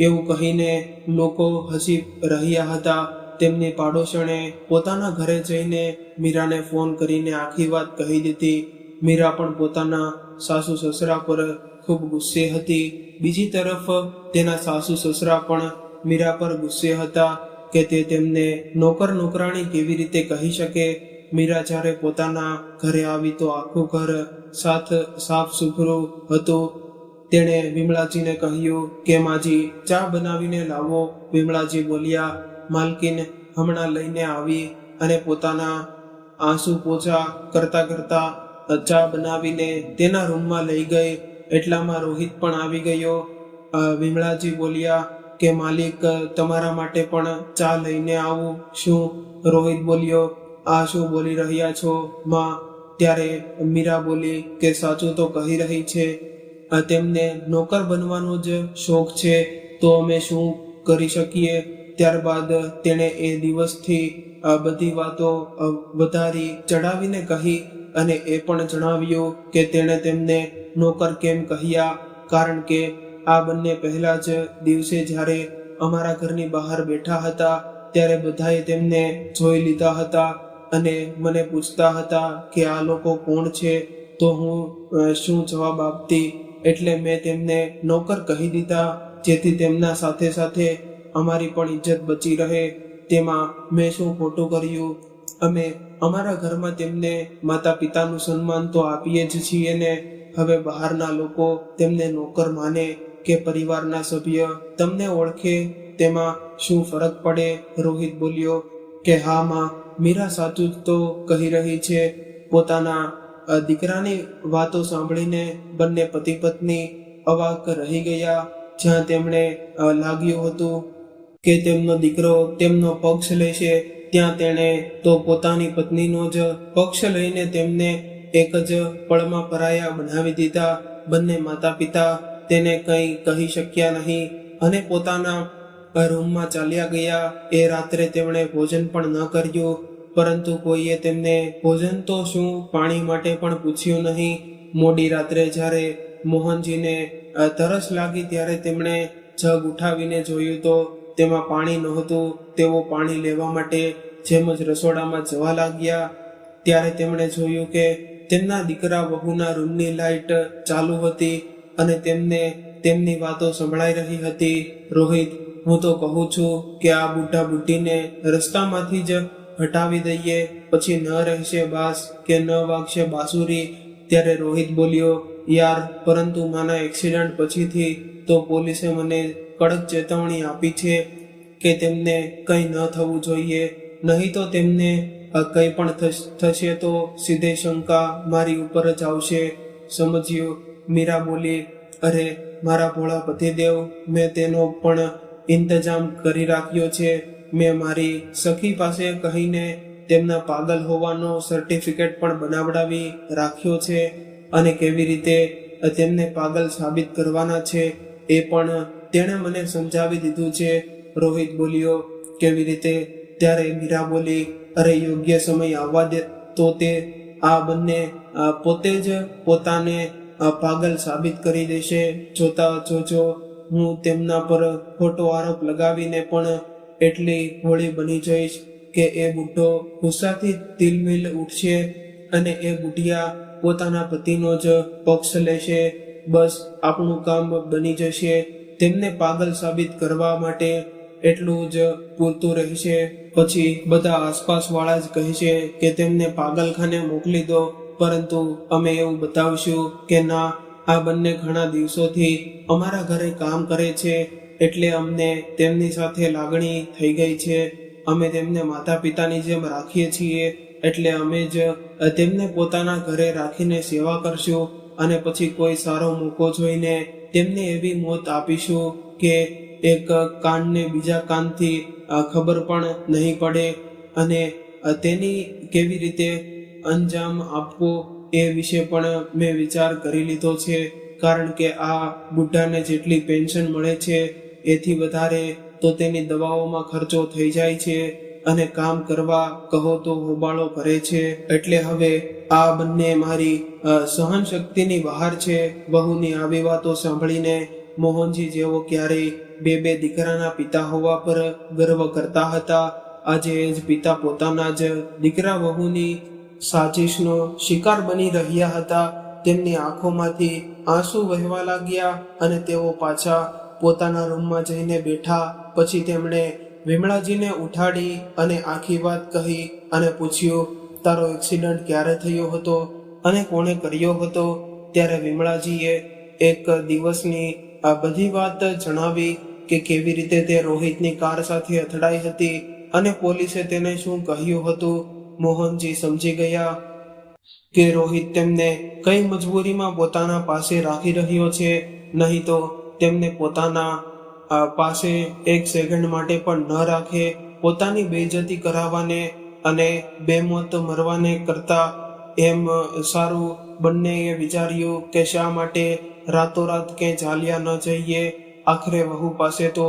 એવું કહીને લોકો હસી રહ્યા હતા. તેમની પાડોશણે પોતાના ઘરે જઈને મીરાને ફોન કરીને આખી વાત કહી દીધી. મીરા પણ પોતાના સાસુ સસરા પર ખૂબ ગુસ્સે હતી. બીજી તરફ તેના સાસુ સસરા પણ મીરા પર ગુસ્સે હતા કે તે તેમને નોકરાણી કેવી રીતે કહી શકે. મીરા જ્યારે પોતાના ઘરે આવી તો આખું ઘર સાફ સુથરું હતું. તેણે વિમળાજીને કહ્યું કે માજી, ચા બનાવીને લાવો. વિમળાજી બોલ્યા, માલકીન હમણાં લઈને આવી અને પોતાના આંસુ પોછા કરતા કરતા ચા બનાવીને તેના રૂમમાં લઈ ગઈ. એટલામાં રોહિત પણ આવી ગયો. વિમળાજી બોલ્યા કે માલિક, તમારા માટે પણ ચા લઈને આવું શું? રોહિત બોલ્યો, આ શું બોલી રહ્યા છો માં? ત્યારે મીરા બોલી કે સાચું તો કહી રહી છે, તેમને નોકર બનવાનો જ શોખ છે, તો અમે શું કરી શકીએ. ત્યારબાદ તેણે એ દિવસથી બધી વાતો વધારી ચડાવીને કહી અને એ પણ જણાવ્યું કે તેણે તેમને નોકર કેમ કહ્યા, કારણ કે આ બંને પહેલા જ દિવસે જ્યારે અમારા ઘરની બહાર બેઠા હતા ત્યારે બધાએ તેમને જોઈ લીધા હતા અને મને પૂછતા હતા કે આ લોકો કોણ છે, તો હું શું જવાબ આપતી. એટલે મેં તેમને નોકર કહી દીધા, જેથી તેમના સાથે સાથે અમારી પણ ઇજ્જત બચી રહે. તેમાં મેં શું ખોટું કર્યું? અમે અમારા ઘરમાં તેમને માતા પિતાનું સન્માન તો આપીએ જ છીએ ને. હવે બહારના લોકો તેમને નોકર માને કે પરિવારના સભ્ય તમને ઓળખે તેમાં શું ફરક પડે? રોહિત બોલ્યો કે હા માં, મીરા સાચું જ તો કહી રહી છે. પોતાના દીકરાની વાતો સાંભળીને બંને પતિ પત્ની અવાક રહી ગયા. જ્યાં તેમણે લાગ્યું હતું કે તેમનો દીકરો તેમનો પક્ષ લેશે, ત્યાં તેણે તો પોતાની પત્નીનો જ પક્ષ લઈને તેમને એક જ પળમાં પરાયા બનાવી દીધા. બંને માતા પિતા તેને કંઈ કહી શક્યા નહીં અને પોતાના રૂમમાં ચાલ્યા ગયા. એ રાત્રે તેમણે ભોજન પણ ન કર્યું, પરંતુ કોઈએ તેમને ભોજન તો શું પાણી માટે પણ પૂછ્યું નહીં. મોડી રાત્રે જ્યારે મોહનજીને તરસ લાગી ત્યારે તેમણે જગ ઉઠાવીને જોયું તો તેમાં પાણી નહોતું. તેઓ પાણી લેવા માટે જેમ જ રસોડામાં જવા લાગ્યા ત્યારે તેમણે જોયું કે તેમના દીકરા વહુના રૂમની લાઇટ ચાલુ હતી અને તેમને તેમની વાતો સંભળાઈ રહી હતી. રોહિત, હું તો કહું છું કે આ બુઢા બુઢીને રસ્તામાંથી જ હટાવી દઈએ, પછી ન રહેશે બાસ કે ન વાગશે બાંસુરી. ત્યારે રોહિત બોલ્યો, યાર, પરંતુ માના એક્સિડન્ટ પછીથી તો પોલીસે મને કડક ચેતવણી આપી છે કે તેમને કંઈ ન થવું જોઈએ, નહીં તો તેમને કંઈ પણ થશે તો સીધે શંકા મારી ઉપર જ આવશે. સમજ્યું? મીરા બોલી, અરે મારા ભોળા પતિદેવ, મેં તેનો પણ ઇંતજામ કરી રાખ્યો છે. મેં મારી સખી પાસે કહીને તેમના પાગલ હોવાનો સર્ટિફિકેટ પણ બનાવડાવી રાખ્યો છે અને કેવી રીતે તેમને પાગલ સાબિત કરવાના છે એ પણ તેણે મને સમજાવી દીધું છે. રોહિત બોલ્યો, કેવી રીતે? ત્યારે મીરા બોલી, અરે યોગ્ય સમય આવવા દે તો તે આ બંને પોતે જ પોતાને પાગલ સાબિત કરી દેશે. જોતા જોજો, હું તેમના પર ખોટો આરોપ લગાવીને પણ એટલી ભોળી બની જઈશ કે એ બુઢો ગુસ્સાથી તિલમિલ ઉઠશે અને એ બુઢિયા પોતાના પતિનો જ પક્ષ લેશે. બસ આપણું કામ બની જશે. તેમને પાગલ સાબિત કરવા માટે એટલું જ પૂરતું રહેશે. પછી બધા આસપાસ વાળા જ કહેશે કે તેમને પાગલખાને મોકલી દો, પરંતુ અમે એવું બતાવશું કે ના, આ બંને ઘણા દિવસોથી અમારા ઘરે કામ કરે છે, એટલે અમને તેમની સાથે લાગણી થઈ ગઈ છે. અમે તેમને માતા પિતાની જેમ રાખીએ છીએ, એટલે અમે જ તેમને પોતાના ઘરે રાખીને સેવા કરશું અને પછી કોઈ સારો મોકો જોઈને તેમને એવી મોત આપીશું કે એક કાનને બીજા કાનથી ખબર પણ નહીં પડે અને તેની કેવી રીતે અંજામ આપવો એ વિશે પણ મેં વિચાર કરી લીધો છે. કારણ કે આ બુઢાને જેટલી પેન્શન મળે છે એથી વધારે તો તેની દવાઓમાં ખર્ચો થઈ જાય છે અને કામ કરવા કહો તો હોબાળો ભરે છે. એટલે હવે આ બંને મારી સહન શક્તિની બહાર છે. વહુની આવી વાતો સાંભળીને મોહનજી જેવો ક્યારેય બે દીકરાના પિતા હોવા પર ગર્વ કરતા હતા, આજે એ જ પિતા પોતાના જ દીકરા વહુની સાજિશનો શિકાર બની રહ્યા હતા. તેમની આંખોમાંથી આંસુ વહેવા લાગ્યા અને તેઓ પાછા પોતાના રૂમમાં જઈને બેઠા. પછી તેમણે વિમળાજીને ઉઠાડી અને આખી વાત કહી અને પૂછ્યું, તારો એક્સિડન્ટ ક્યારે થયો હતો અને કોણે કર્યો હતો? ત્યારે વિમળાજીએ એક દિવસની આ બધી વાત જણાવી કે કેવી રીતે તે રોહિતની કાર સાથે અથડાઈ હતી અને પોલીસે તેને શું કહ્યું હતું. મોહનજી સમજી ગયા કે રોહિત તેમને કઈ મજબૂરીમાં પોતાના પાસે રાખી રહ્યો છે, નહીં તો તેમને પોતાના પાસે એક સેકન્ડ માટે પણ ન રાખે. પોતાની બેઇજ્જતી કરાવવાને અને બેમોત મરવાને કરતા એમ સારું બંનેએ વિચાર્યું કે શા માટે રાતોરાત ક્યાંય ચાલ્યા ન જઈએ. આખરે વહુ પાસે તો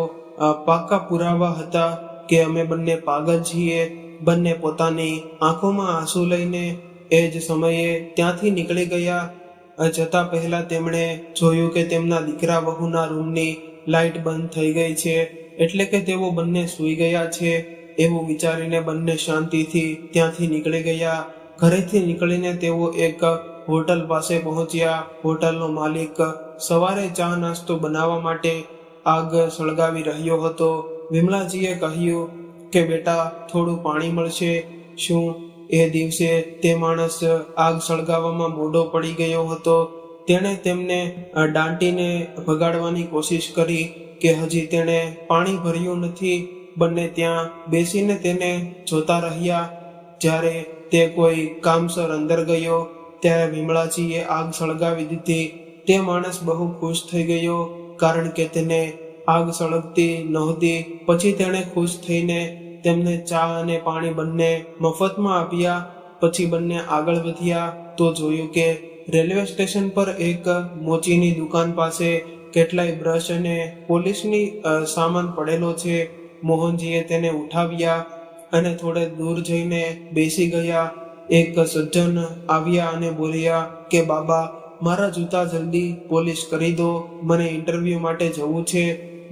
પાક્કા પુરાવા હતા કે અમે બંને પાગલ છીએ. બંને પોતાની આંખોમાં આંસુ લઈને એ જ સમયે ત્યાંથી નીકળી ગયા. જતા પહેલા તેમણે જોયું કે તેમના દીકરા વહુના રૂમની લાઇટ બંધ થઈ ગઈ છે, એટલે કે તેઓ બંને સૂઈ ગયા છે. એવું વિચારીને બંને શાંતિથી ત્યાંથી નીકળી ગયા. ઘરેથી નીકળીને તેઓ એક હોટલ પાસે પહોંચ્યા. હોટલનો માલિક સવારે ચા નાસ્તો બનાવવા માટે આગ સળગાવી રહ્યો હતો. વિમલાજીએ કહ્યું કે બેટા, થોડું પાણી મળશે? શું એ દિવસે તે માણસ આગ સળગાવવામાં મોડો પડી ગયો હતો. તેણે તેમને દાંટીને ભગાડવાની કોશિશ કરી કે હજી તેણે પાણી ભર્યું નથી. બંને ત્યાં બેસીને તેને જોતા રહ્યા. જ્યારે તે કોઈ કામસર અંદર ગયો ત્યારે વિમલાજીએ આગ સળગાવી દીધી. તે માણસ બહુ ખુશ થઈ ગયો, કારણ કે તેને આગ સળગતી નહોતી. પછી તેણે ખુશ થઈને તેમને ચા અને પાણી બંને મફતમાં આપ્યા. પછી બંને આગળ વધ્યા તો જોયું કે રેલવે સ્ટેશન પર એક મોચીની દુકાન પાસે કેટલાય બ્રશ અને પોલીસની સામાન પડેલો છે. મોહનજીએ તેને ઉઠાવ્યા અને થોડે દૂર જઈને બેસી ગયા. એક સજ્જન આવ્યા અને બોલ્યા કે બાબા, મારા જૂતા જલ્દી પોલિશ કરી દો, મને ઇન્ટરવ્યૂ માટે જવું છે.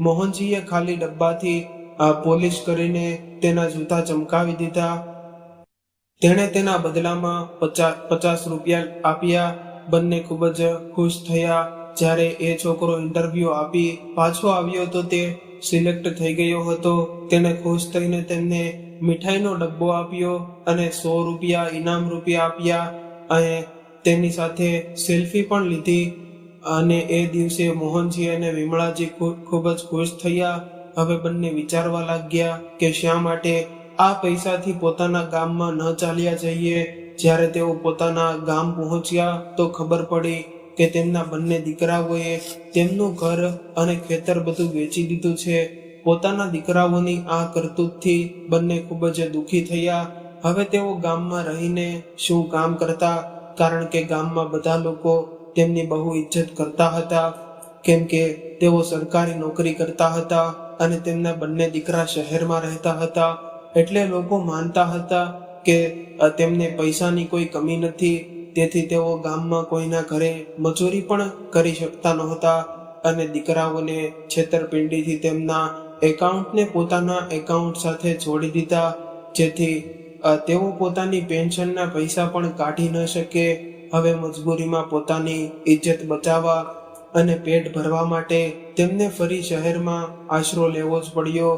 મોહનજીએ ખાલી ડબ્બાથી પોલિશ કરીને તેના જૂતા ચમકાવી દીધા. તેણે તેના બદલામાં 50 રૂપિયા આપ્યા. બંને ખૂબ જ ખુશ થયા. જ્યારે એ છોકરો ઇન્ટરવ્યૂ આપી પાછો આવ્યો તો તે સિલેક્ટ થઈ ગયો હતો. તેણે ખુશ થઈને તેમને મીઠાઈનો ડબ્બો આપ્યો અને 100 રૂપિયા ઇનામ રૂપિયા આપ્યા અને તેની સાથે સેલ્ફી પણ લીધી. અને એ દિવસે મોહનજી અને વિમળાજી ખૂબ જ ખુશ થયા. હવે બંને વિચારવા લાગ્યા કે શા માટે આ પૈસાથી પોતાના ગામમાં ન ચાલ્યા જઈએ. જ્યારે તેઓ પોતાના ગામ પહોંચ્યા તો ખબર પડી કે તેમના બંને દીકરાઓએ તેમનું ઘર અને ખેતર બધું વેચી દીધું છે. પોતાના દીકરાઓની આ કરતૂતથી બંને ખૂબ જ દુઃખી થયા. હવે તેઓ ગામમાં રહીને શું કામ કરતા, કારણ કે ગામમાં બધા લોકો તેમની બહુ ઇજ્જત કરતા હતા, કેમ કે તેઓ સરકારી નોકરી કરતા હતા અને તેમના બંને દીકરા શહેરમાં રહેતા હતા. એટલે લોકો માનતા હતા કે તેમને પૈસાની કોઈ કમી નથી. તેથી તેઓ ગામમાં કોઈના ઘરે મજૂરી પણ કરી શકતા નહોતા અને દીકરાઓને છેતરપિંડીથી તેમના એકાઉન્ટને પોતાના એકાઉન્ટ સાથે જોડી દીધા, જેથી તેઓ પોતાની પેન્શનના પૈસા પણ કાઢી ન શકે. હવે મજબૂરીમાં પોતાની ઇજ્જત બચાવવા અને પેટ ભરવા માટે તેમને ફરી શહેરમાં આશરો લેવો જ પડ્યો.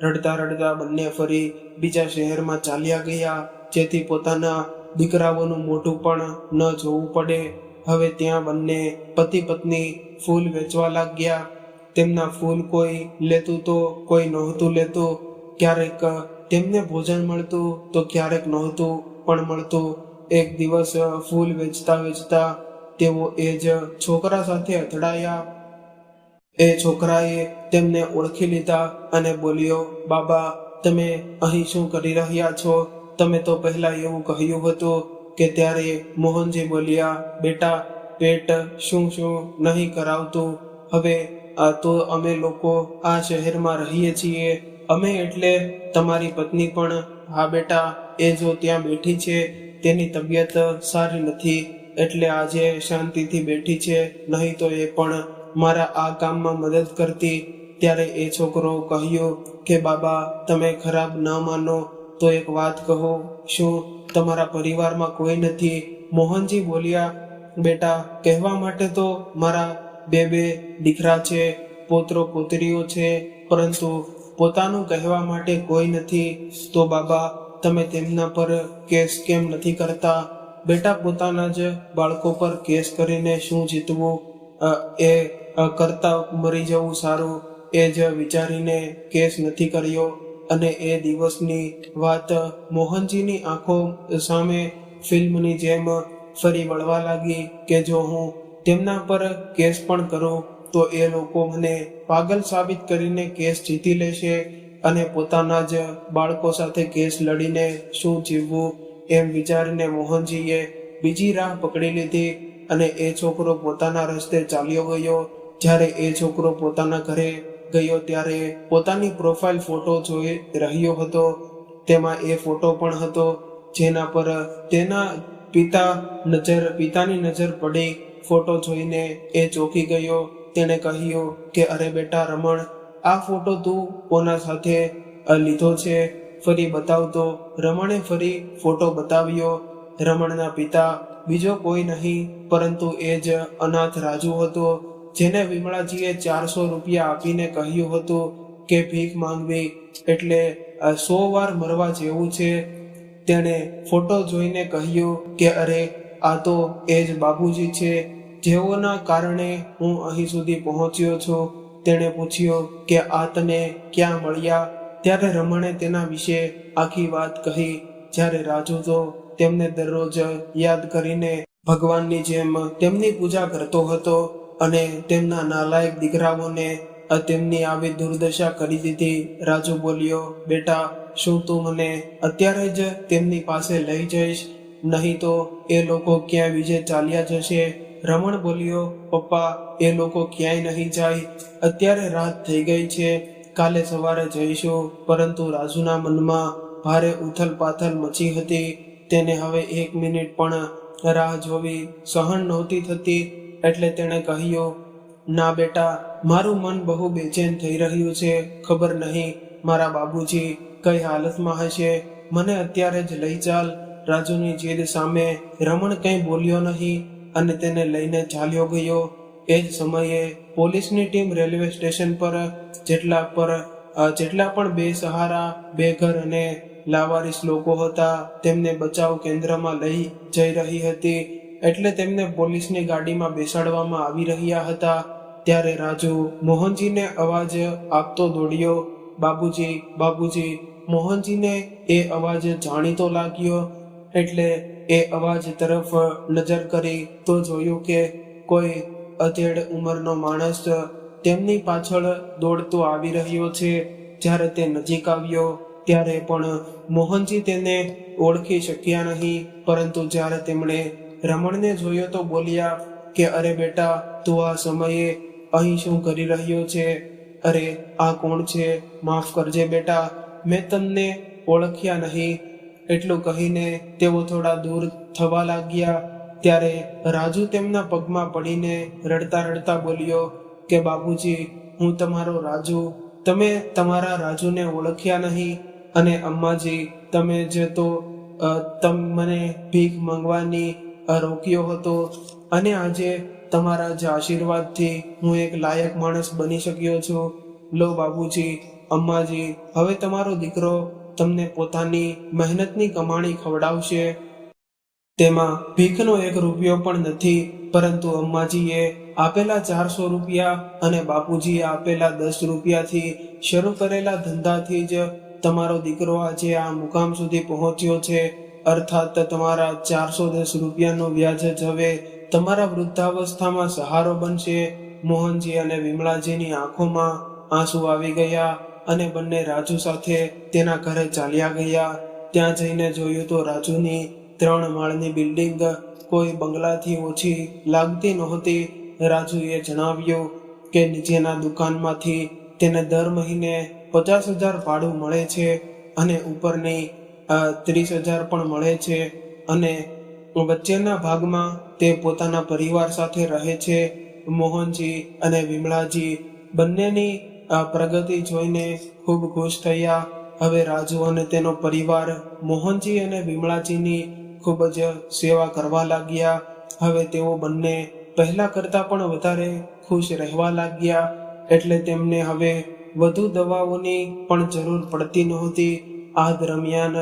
રડતા રડતા બંને ફરી બીજા શહેરમાં ચાલ્યા ગયા, જેથી પોતાના દીકરાઓનું મોઢું પણ ન જોવું પડે. હવે ત્યાં બંને પતિ પત્ની ફૂલ વેચવા લાગ્યા. તેમના ફૂલ કોઈ લેતું તો કોઈ નહોતું લેતું. ક્યારેક તેમને ભોજન મળતું તો ક્યારેક નહોતું પણ મળતું. એક દિવસ ફૂલ વેચતા વેચતા તેઓ એ જ છોકરા સાથે અથડાયા. એ છોકરાએ તેમને ઓળખી લીધા અને બોલ્યો, બાબા, તમે અહીં શું કરી રહ્યા છો? તમે તો પહેલા એવું કહ્યું હતું કે. ત્યારે મોહનજી બોલ્યા, બેટા, પેટ શું શું નહીં કરાવતું. હવે તો અમે લોકો આ શહેરમાં રહીએ છીએ. અમે એટલે તમારી પત્ની પણ. હા બેટા, એ જો ત્યાં બેઠી છે તેની તબિયત સારી નથી, એટલે આજે શાંતિથી બેઠી છે, નહીં તો એ પણ મારા આ કામમાં મદદ કરતી. ત્યારે એ છોકરો કહ્યું કે બાબા, તમે ખરાબ ન માનો તો એક વાત કહો, શું તમારા પરિવારમાં કોઈ નથી? મોહનજી બોલ્યા, બેટા, કહેવા માટે તો મારા બે દીકરા છે, પોત્રો પોતરીઓ છે, પરંતુ પોતાનું કહેવા માટે કોઈ નથી. તો બાબા, તમે તેમના પર કેસ કેમ નથી કરતા? બેટા, પોતાના જ બાળકો પર કેસ કરીને શું જીતવું? એ કરતા મરી જવું સારું. એ જ વિચારીને કેસ નથી કર્યો. અને એ દિવસની વાત મોહનજીની આંખો સામે ફિલ્મની જેમ ફરી વળવા લાગી કે જો હું તેમના પર કેસ પણ કરું તો એ લોકો મને પાગલ સાબિત કરીને કેસ જીતી લેશે અને પોતાના જ બાળકો સાથે કેસ લડીને શું જીવવું? એમ વિચારીને મોહનજીએ બીજી રાહ પકડી લીધી અને એ છોકરો પોતાના રસ્તે ચાલ્યો ગયો. જ્યારે એ છોકરો પોતાના ઘરે ગયો ત્યારે પોતાની પ્રોફાઇલ ફોટો જોઈ રહ્યો હતો. તેમાં એ ફોટો પણ હતો જેના પર તેના પિતાની નજર પડી. ફોટો જોઈને એ ચોંકી ગયો. તેણે કહ્યું કે અરે બેટા રમણ, આ ફોટો તું કોના સાથે લીધો છે, ફરી બતાવતો. રમણે ફરી ફોટો બતાવ્યો. રમણના પિતા બીજો કોઈ નહીં પરંતુ એ જ અનાથ રાજુ હતો, જેને વિમળાજીએ 400 રૂપિયા આપીને કહ્યું હતું કે ભીખ માંગવી એટલે 100 વાર મરવા જેવું છે. તેણે ફોટો જોઈને કહ્યું કે અરે આ તો એ જ બાબુજી છે જેઓના કારણે હું અહીં સુધી પહોંચ્યો છું. તેણે પૂછ્યું કે આ તને ક્યાં મળ્યા? ત્યારે રમણે તેના વિશે આખી વાત કહી. જ્યારે રાજુ તો તેમને દરરોજ યાદ કરીને ભગવાનની જેમ તેમની પૂજા કરતો હતો અને તેમના નાલાયક દીકરાઓને તેમની આવી દુર્દશા કરી દીધી. રાજુ બોલ્યો, બેટા શું તું મને અત્યારે જ તેમની પાસે લઈ જઈશ? નહીં તો એ લોકો ક્યાં બીજે ચાલ્યા જશે. રમણ બોલ્યો, પપ્પા એ લોકો ક્યાંય નહીં જાય, અત્યારે રાત થઈ ગઈ છે, કાલે સવારે જઈશું. પરંતુ રાજુના મનમાં ભારે ઉથલ પાથલ મચી હતી. તેને હવે 1 મિનિટ પણ રાહ જોવી સહન નહોતી થતી. એટલે તેણે કહ્યું, ના બેટા, મારું મન બહુ બેચેન થઈ રહ્યું છે. ખબર નહીં મારા બાબુજી કઈ હાલતમાં હશે, મને અત્યારે જ લઈ ચાલ. રાજુની જીદ સામે રમણ કંઈ બોલ્યો નહીં અને તેને લઈને ચાલ્યો ગયો. એ જ સમયે પોલીસની ટીમ રેલવે સ્ટેશન પર જેટલા પણ બેસહારા, બેઘર અને લાવારીસ લોકો હતા તેમને બચાવ કેન્દ્રમાં લઈ જઈ રહી હતી. એટલે તેમને પોલીસની ગાડીમાં બેસાડવામાં આવી રહ્યા હતા. ત્યારે રાજુ મોહનજીને અવાજ આપતો દોડ્યો, બાબુજી, બાબુજી. મોહનજીને એ અવાજ જાણીતો લાગ્યો એટલે એ અવાજ તરફ નજર કરી તો જોયું કે કોઈ અધેડ ઉંમરનો માણસ તેમની પાછળ દોડતો આવી રહ્યો છે. જ્યારે તે નજીક આવ્યો ત્યારે પણ મોહનજી તેને ઓળખી શક્યા નહીં. પરંતુ જ્યારે તેમણે રમણને જોયો તો બોલ્યા કે અરે બેટા, તું આ સમયે અહીં શું કરી રહ્યો છે? અરે આ કોણ છે? માફ કરજે બેટા, મેં તમને ઓળખ્યા નહીં. એટલું કહીને તેઓ થોડા દૂર થવા લાગ્યા. ત્યારે રાજુ તેમના પગમાં પડીને રડતા રડતા બોલ્યો કે બાબુજી, હું તમારો રાજુ, તમે તમારા રાજુને ઓળખ્યા નહીં. અને અમ્માજી, તમે જ તો મને ભીખ માંગવાની રોક્યો હતો અને આજે તમારા જ આશીર્વાદથી હું એક લાયક માણસ બની શક્યો છું. લો બાબુજી, અમ્માજી, હવે તમારો દીકરો તમને પોતાની મહેનતની કમાણી ખવડાવશે. તેમાં ભીખનો 1 રૂપિયો પણ નથી, પરંતુ અમ્માજીએ આપેલા 400 રૂપિયા અને બાપુજીએ આપેલા 10 રૂપિયાથી શરૂ કરેલા ધંધાથી જ તમારો દીકરો આજે આ મુકામ સુધી પહોંચ્યો છે. અર્થાત તમારા 410 રૂપિયાનું વ્યાજ જ હવે તમારા વૃદ્ધાવસ્થામાં સહારો બનશે. મોહનજી અને વિમળાજીની આંખોમાં આંસુ આવી ગયા અને બંને રાજુ સાથે તેના ઘરે ચાલ્યા ગયા. ત્યાં જઈને જોયું તો રાજુની 3 માળની બિલ્ડિંગ કોઈ બંગલાથી ઓછી લાગતી નહોતી. રાજુએ જણાવ્યું કે નીચેના દુકાનમાંથી તેને દર મહિને 50,000 ભાડું મળે છે અને ઉપરની 30,000 પણ મળે છે અને વચ્ચેના ભાગમાં તે પોતાના પરિવાર સાથે રહે છે. મોહનજી અને વિમળાજી બંનેની પ્રગતિ જોઈને ખૂબ ખુશ થયા. હવે રાજુ અને તેનો પરિવાર મોહનજી અને વિમળાજીની ખૂબ જ સેવા કરવા લાગ્યા. હવે તેઓ બંને પહેલા કરતાં પણ વધારે ખુશ રહેવા લાગ્યા. એટલે તેમને હવે વધુ દવાઓની પણ જરૂર પડતી નહોતી. આ દરમિયાન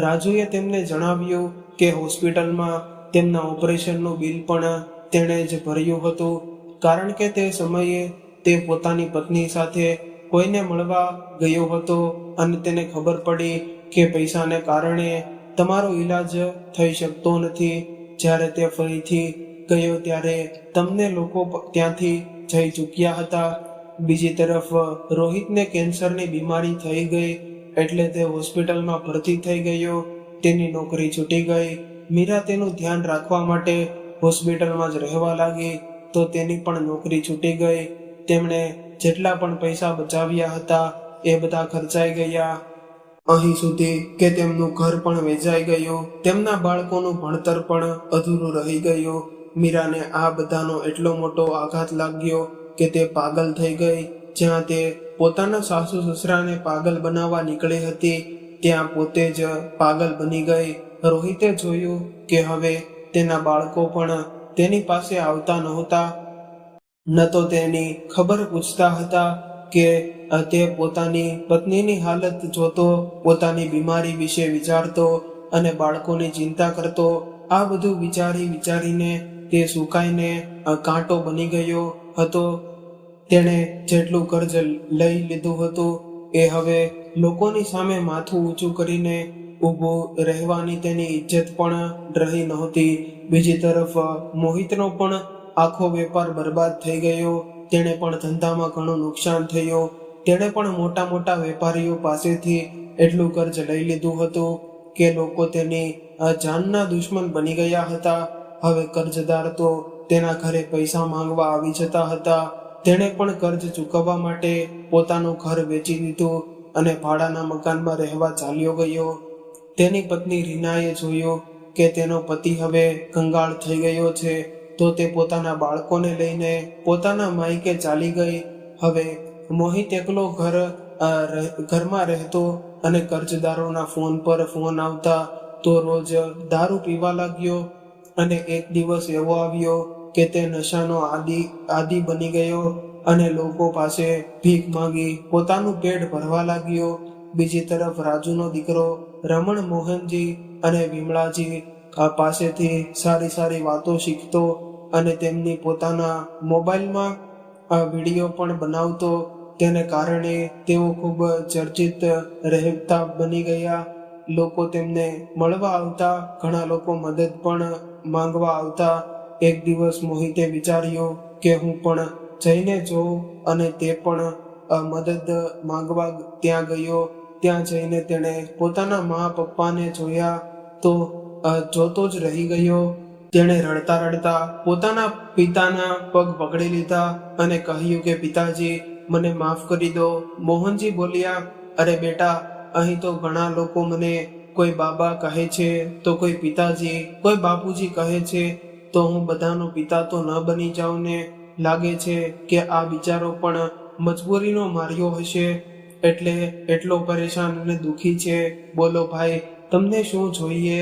રાજુએ તેમને જણાવ્યું કે હોસ્પિટલમાં તેમના ઓપરેશનનું બિલ પણ તેણે જ ભર્યું હતું, કારણ કે તે સમયે તે પોતાની પત્ની સાથે કોઈને મળવા ગયો હતો અને તેને ખબર પડી કે પૈસાને કારણે તમારો ઈલાજ થઈ શકતો નથી. જ્યારે તે ફરીથી ગયો ત્યારે તમને લોકો ત્યાંથી જઈ ચૂક્યા હતા. બીજી તરફ રોહિતને કેન્સરની બીમારી થઈ ગઈ એટલે તે હોસ્પિટલમાં ભરતી થઈ ગયો. તેની નોકરી છૂટી ગઈ. મીરા તેનું ધ્યાન રાખવા માટે હોસ્પિટલમાં જ રહેવા લાગી તો તેની પણ નોકરી છૂટી ગઈ. તેમણે જેટલા પણ પૈસા બચાવ્યા હતા એ બધા ખર્ચાઈ ગયા. અહીં સુધી કે તેમનું ઘર પણ વેચાઈ ગયું, તેમના બાળકોનું ભણતર પણ અધૂરું રહી ગયું. મીરાને આ બધાનો એટલો મોટો આઘાત લાગ્યો કે તે પાગલ થઈ ગઈ. જ્યાં તે પોતાના સાસુ સસરાને પાગલ બનાવવા નીકળી હતી ત્યાં પોતે જ પાગલ બની ગઈ. રોહિતે જોયું કે હવે તેના બાળકો પણ તેની પાસે આવતા નહોતા, ન તો તેની ખબર પૂછતા હતા કે તે પોતાની પત્નીની હાલત જોતો, પોતાની બીમારી વિશે વિચારતો અને બાળકોની ચિંતા કરતો. આ બધું વિચારીને તે સુકાઈને કાંટો બની ગયો હતો. તેણે જેટલું કર્જ લઈ લીધું હતું એ હવે લોકોની સામે માથું ઊંચું કરીને ઊભું રહેવાની તેની ઇજ્જત પણ રહી નહોતી. બીજી તરફ મોહિતનો પણ આખો વેપાર બરબાદ થઈ ગયો. તેણે પણ ધંધામાં ઘણું નુકસાન થયું. તેણે પણ મોટા મોટા વેપારીઓ પાસેથી એટલું કર્જ લઈ લીધું હતું કે લોકો તેની જાનના દુશ્મન બની ગયા હતા. હવે કર્જદાર તો તેના ઘરે પૈસા માંગવા આવી જતા હતા. તેણે પણ કર્જ ચૂકવવા માટે પોતાનું ઘર વેચી દીધું અને ભાડાના મકાનમાં રહેવા ચાલ્યો ગયો. તેની પત્ની રીનાએ જોયું કે તેનો પતિ હવે કંગાળ થઈ ગયો છે તો તે પોતાના બાળકોને લઈને પોતાના માયકે ચાલી ગઈ. હવે મોહિત એકલો ઘરમાં રહેતો અને કર્જદારોના ફોન પર ફોન આવતા તો રોજ દારૂ પીવા લાગ્યો. અને એક દિવસ એવો આવ્યો કે તે નશાનો આદિ બની ગયો અને લોકો પાસે ભીખ માંગી પોતાનું પેટ ભરવા લાગ્યો. બીજી તરફ રાજુનો દીકરો રમણ મોહનજી અને વિમળાજી પાસેથી સારી વાતો શીખતો અને તેમની પોતાના મોબાઈલમાં વિડીયો પણ બનાવતો. તેને કારણે તેઓ ખૂબ ચર્ચિત રહેતા બની ગયા. લોકો તેમને મળવા આવતા, ઘણા લોકો મદદ પણ માંગવા આવતા. એક દિવસ મોહિતે વિચાર્યું કે હું પણ જઈને જોઉં અને તે પણ મદદ માંગવા ત્યાં ગયો. ત્યાં જઈને તેણે પોતાના મા પપ્પાને જોયા તો જોતો જ રહી ગયો. તેણે રડતા પોતાના પિતાના પગ પકડી લીધા અને કહ્યું કે પિતાજી, મને માફ કરી દો. મોહનજી બોલ્યા, અરે બેટા, અહીં તો ઘણા લોકો મને કોઈ બાબા કહે છે તો કોઈ પિતાજી, કોઈ બાપુજી કહે છે, તો હું બધાનો પિતા તો ન બની જાઉં ને? લાગે છે કે આ બિચારો પણ મજબૂરીનો માર્યો હશે એટલે એટલો પરેશાન અને દુઃખી છે. બોલો ભાઈ, તમને શું જોઈએ?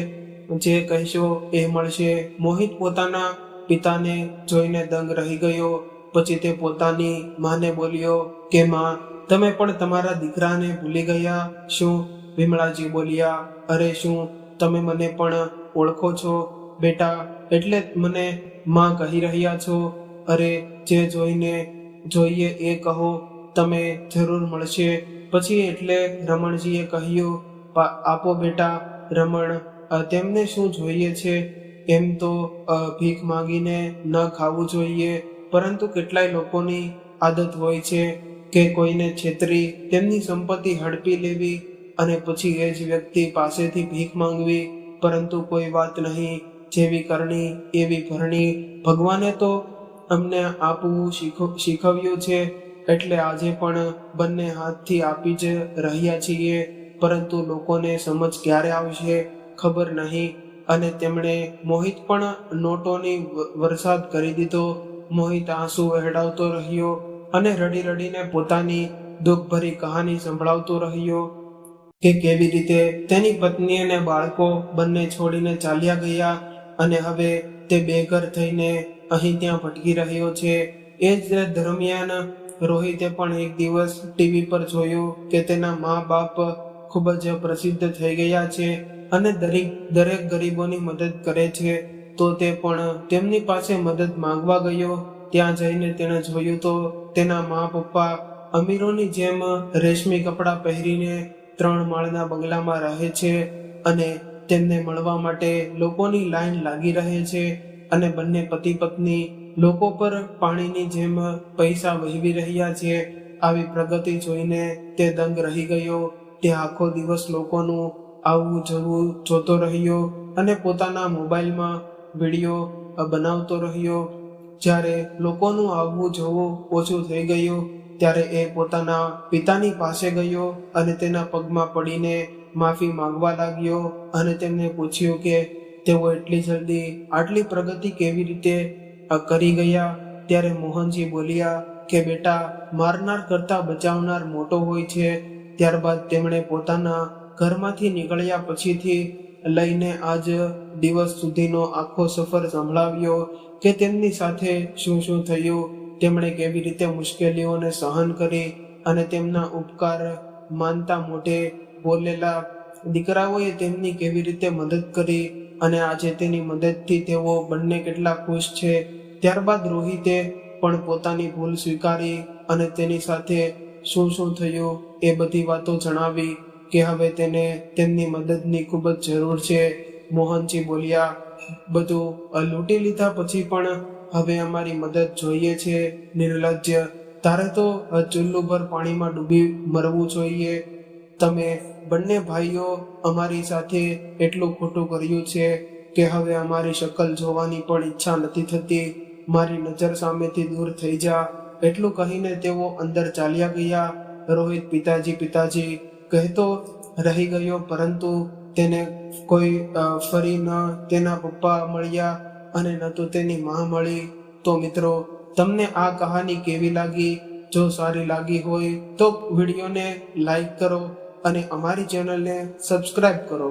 જે કહેશો એ મળશે. મોહિત પોતાના પિતાને જોઈને દંગ રહી ગયો. પછી તે પોતાની માને બોલ્યો કે માં, તમે પણ તમારા દીકરાને ભૂલી ગયા શું? વિમળાજી બોલ્યા, અરે શું તમે મને પણ ઓળખો છો બેટા? એટલે મને માં કહી રહ્યા છો? અરે જે જોઈએ એ કહો, તમે જરૂર મળશે. પછી એટલે રમણજીએ કહ્યું, આપો બેટા. રમણ, તેમને શું જોઈએ છે? એમ તો ભીખ માંગીને ન ખાવું જોઈએ, પરંતુ કેટલાય લોકોની આદત હોય છે કે કોઈને છેતરી તેમની સંપત્તિ હડપી લેવી અને પછી એ જ વ્યક્તિ પાસેથી ભીખ માંગવી. પરંતુ કોઈ વાત નહીં, જેવી કરણી એવી ભરણી. ભગવાને તો અમને આપવું શીખવ્યું છે એટલે આજે પણ બંને હાથથી આપી જ રહ્યા છીએ. પરંતુ લોકોને સમજ ક્યારે આવશે ખબર નહીં. અને તેમણે મોહિત પણ નોટોની વરસાદ કરી દીધો. મોહિત આંસુ વહેડાવતો રહ્યો અને રડીને પોતાની દુઃખભરી કહાની સંભળાવતો રહ્યો કે કેવી રીતે તેની પત્ની અને બાળકો બંને છોડીને ચાલ્યા ગયા અને હવે તે બેઘર થઈને અહીં ત્યાં ભટકી રહ્યો છે. એ જ દરમિયાન રોહિતે પણ એક દિવસ ટીવી પર જોયું કે તેના મા બાપ ખૂબ જ પ્રસિદ્ધ થઈ ગયા છે અને દરેક ગરીબોની મદદ કરે છે. તો તે પણ તેમની પાસે મદદ માંગવા ગયો. ત્યાં જઈને તેણે જોયું તો તેના મા પપ્પા અમીરોની જેમ રેશમી કપડાં પહેરીને 3 માળના બંગલામાં રહે છે અને તેમને મળવા માટે લોકોની લાઈન લાગી રહે છે અને બંને પતિ પત્ની લોકો પર પાણીની જેમ પૈસા વહેવી રહ્યા છે. આવી પ્રગતિ જોઈને તે દંગ રહી ગયો. તે આખો દિવસ લોકોનું આવવું જવું જોતો રહ્યો. અને પોતાના મોબાઈલમાં વિડીયો બનાવતો રહ્યો. જ્યારે લોકોનું આવવું જવું ઓછું થઈ ગયું ત્યારે એ પોતાના પિતાની પાસે ગયો અને તેના પગમાં પડીને માફી માંગવા લાગ્યો અને તેમને પૂછ્યું કે તેઓ એટલી જલ્દી આટલી પ્રગતિ કેવી રીતે કરી ગયા. ત્યારે મોહનજી બોલ્યા કે બેટા, મારનાર કરતા બચાવનાર મોટો હોય છે. ત્યારબાદ તેમણે પોતાના ઘરમાંથી નીકળ્યા પછીથી લઈને આજ દિવસ સુધીનો આખો સફર સંભળાવ્યો કે તેમની સાથે શું શું થયું, તેમણે કેવી રીતે મુશ્કેલીઓને સહન કરી અને તેમના ઉપકાર માનતા મોઢે બોલેલા દીકરાઓએ તેમની કેવી રીતે મદદ કરી અને આજે તેની મદદથી તેઓ બંને કેટલા ખુશ છે. ત્યારબાદ રોહિતે પણ પોતાની ભૂલ સ્વીકારી અને તેની સાથે શું શું થયું એ બધી વાતો જણાવી કે હવે તેને તેમની મદદની ખૂબ જ જરૂર છે. મોહનજી બોલ્યા, બધું લૂંટી લીધા પછી પણ હવે અમારી મદદ જોઈએ છે. નિર્લજ્જ, તારે તો ચુલ્લુ પર પાણીમાં ડૂબી મરવું જોઈએ. તમે બંને ભાઈઓ અમારી સાથે એટલું ખોટું કર્યું છે કે હવે અમારી શકલ જોવાની પણ ઈચ્છા નથી થતી. મારી નજર સામેથી દૂર થઈ જા. એટલું કહીને તેઓ અંદર ચાલ્યા ગયા. રોહિત પિતાજી પિતાજી કહેતો રહી ગયો, પરંતુ તેને કોઈ ફરી ન તેના પપ્પા મળ્યા અને ન તો તેની માં મળી. તો મિત્રો, તમને આ કહાની કેવી લાગી? જો સારી લાગી હોય તો વિડીયોને લાઈક કરો અને અમારી ચેનલને સબસ્ક્રાઈબ કરો.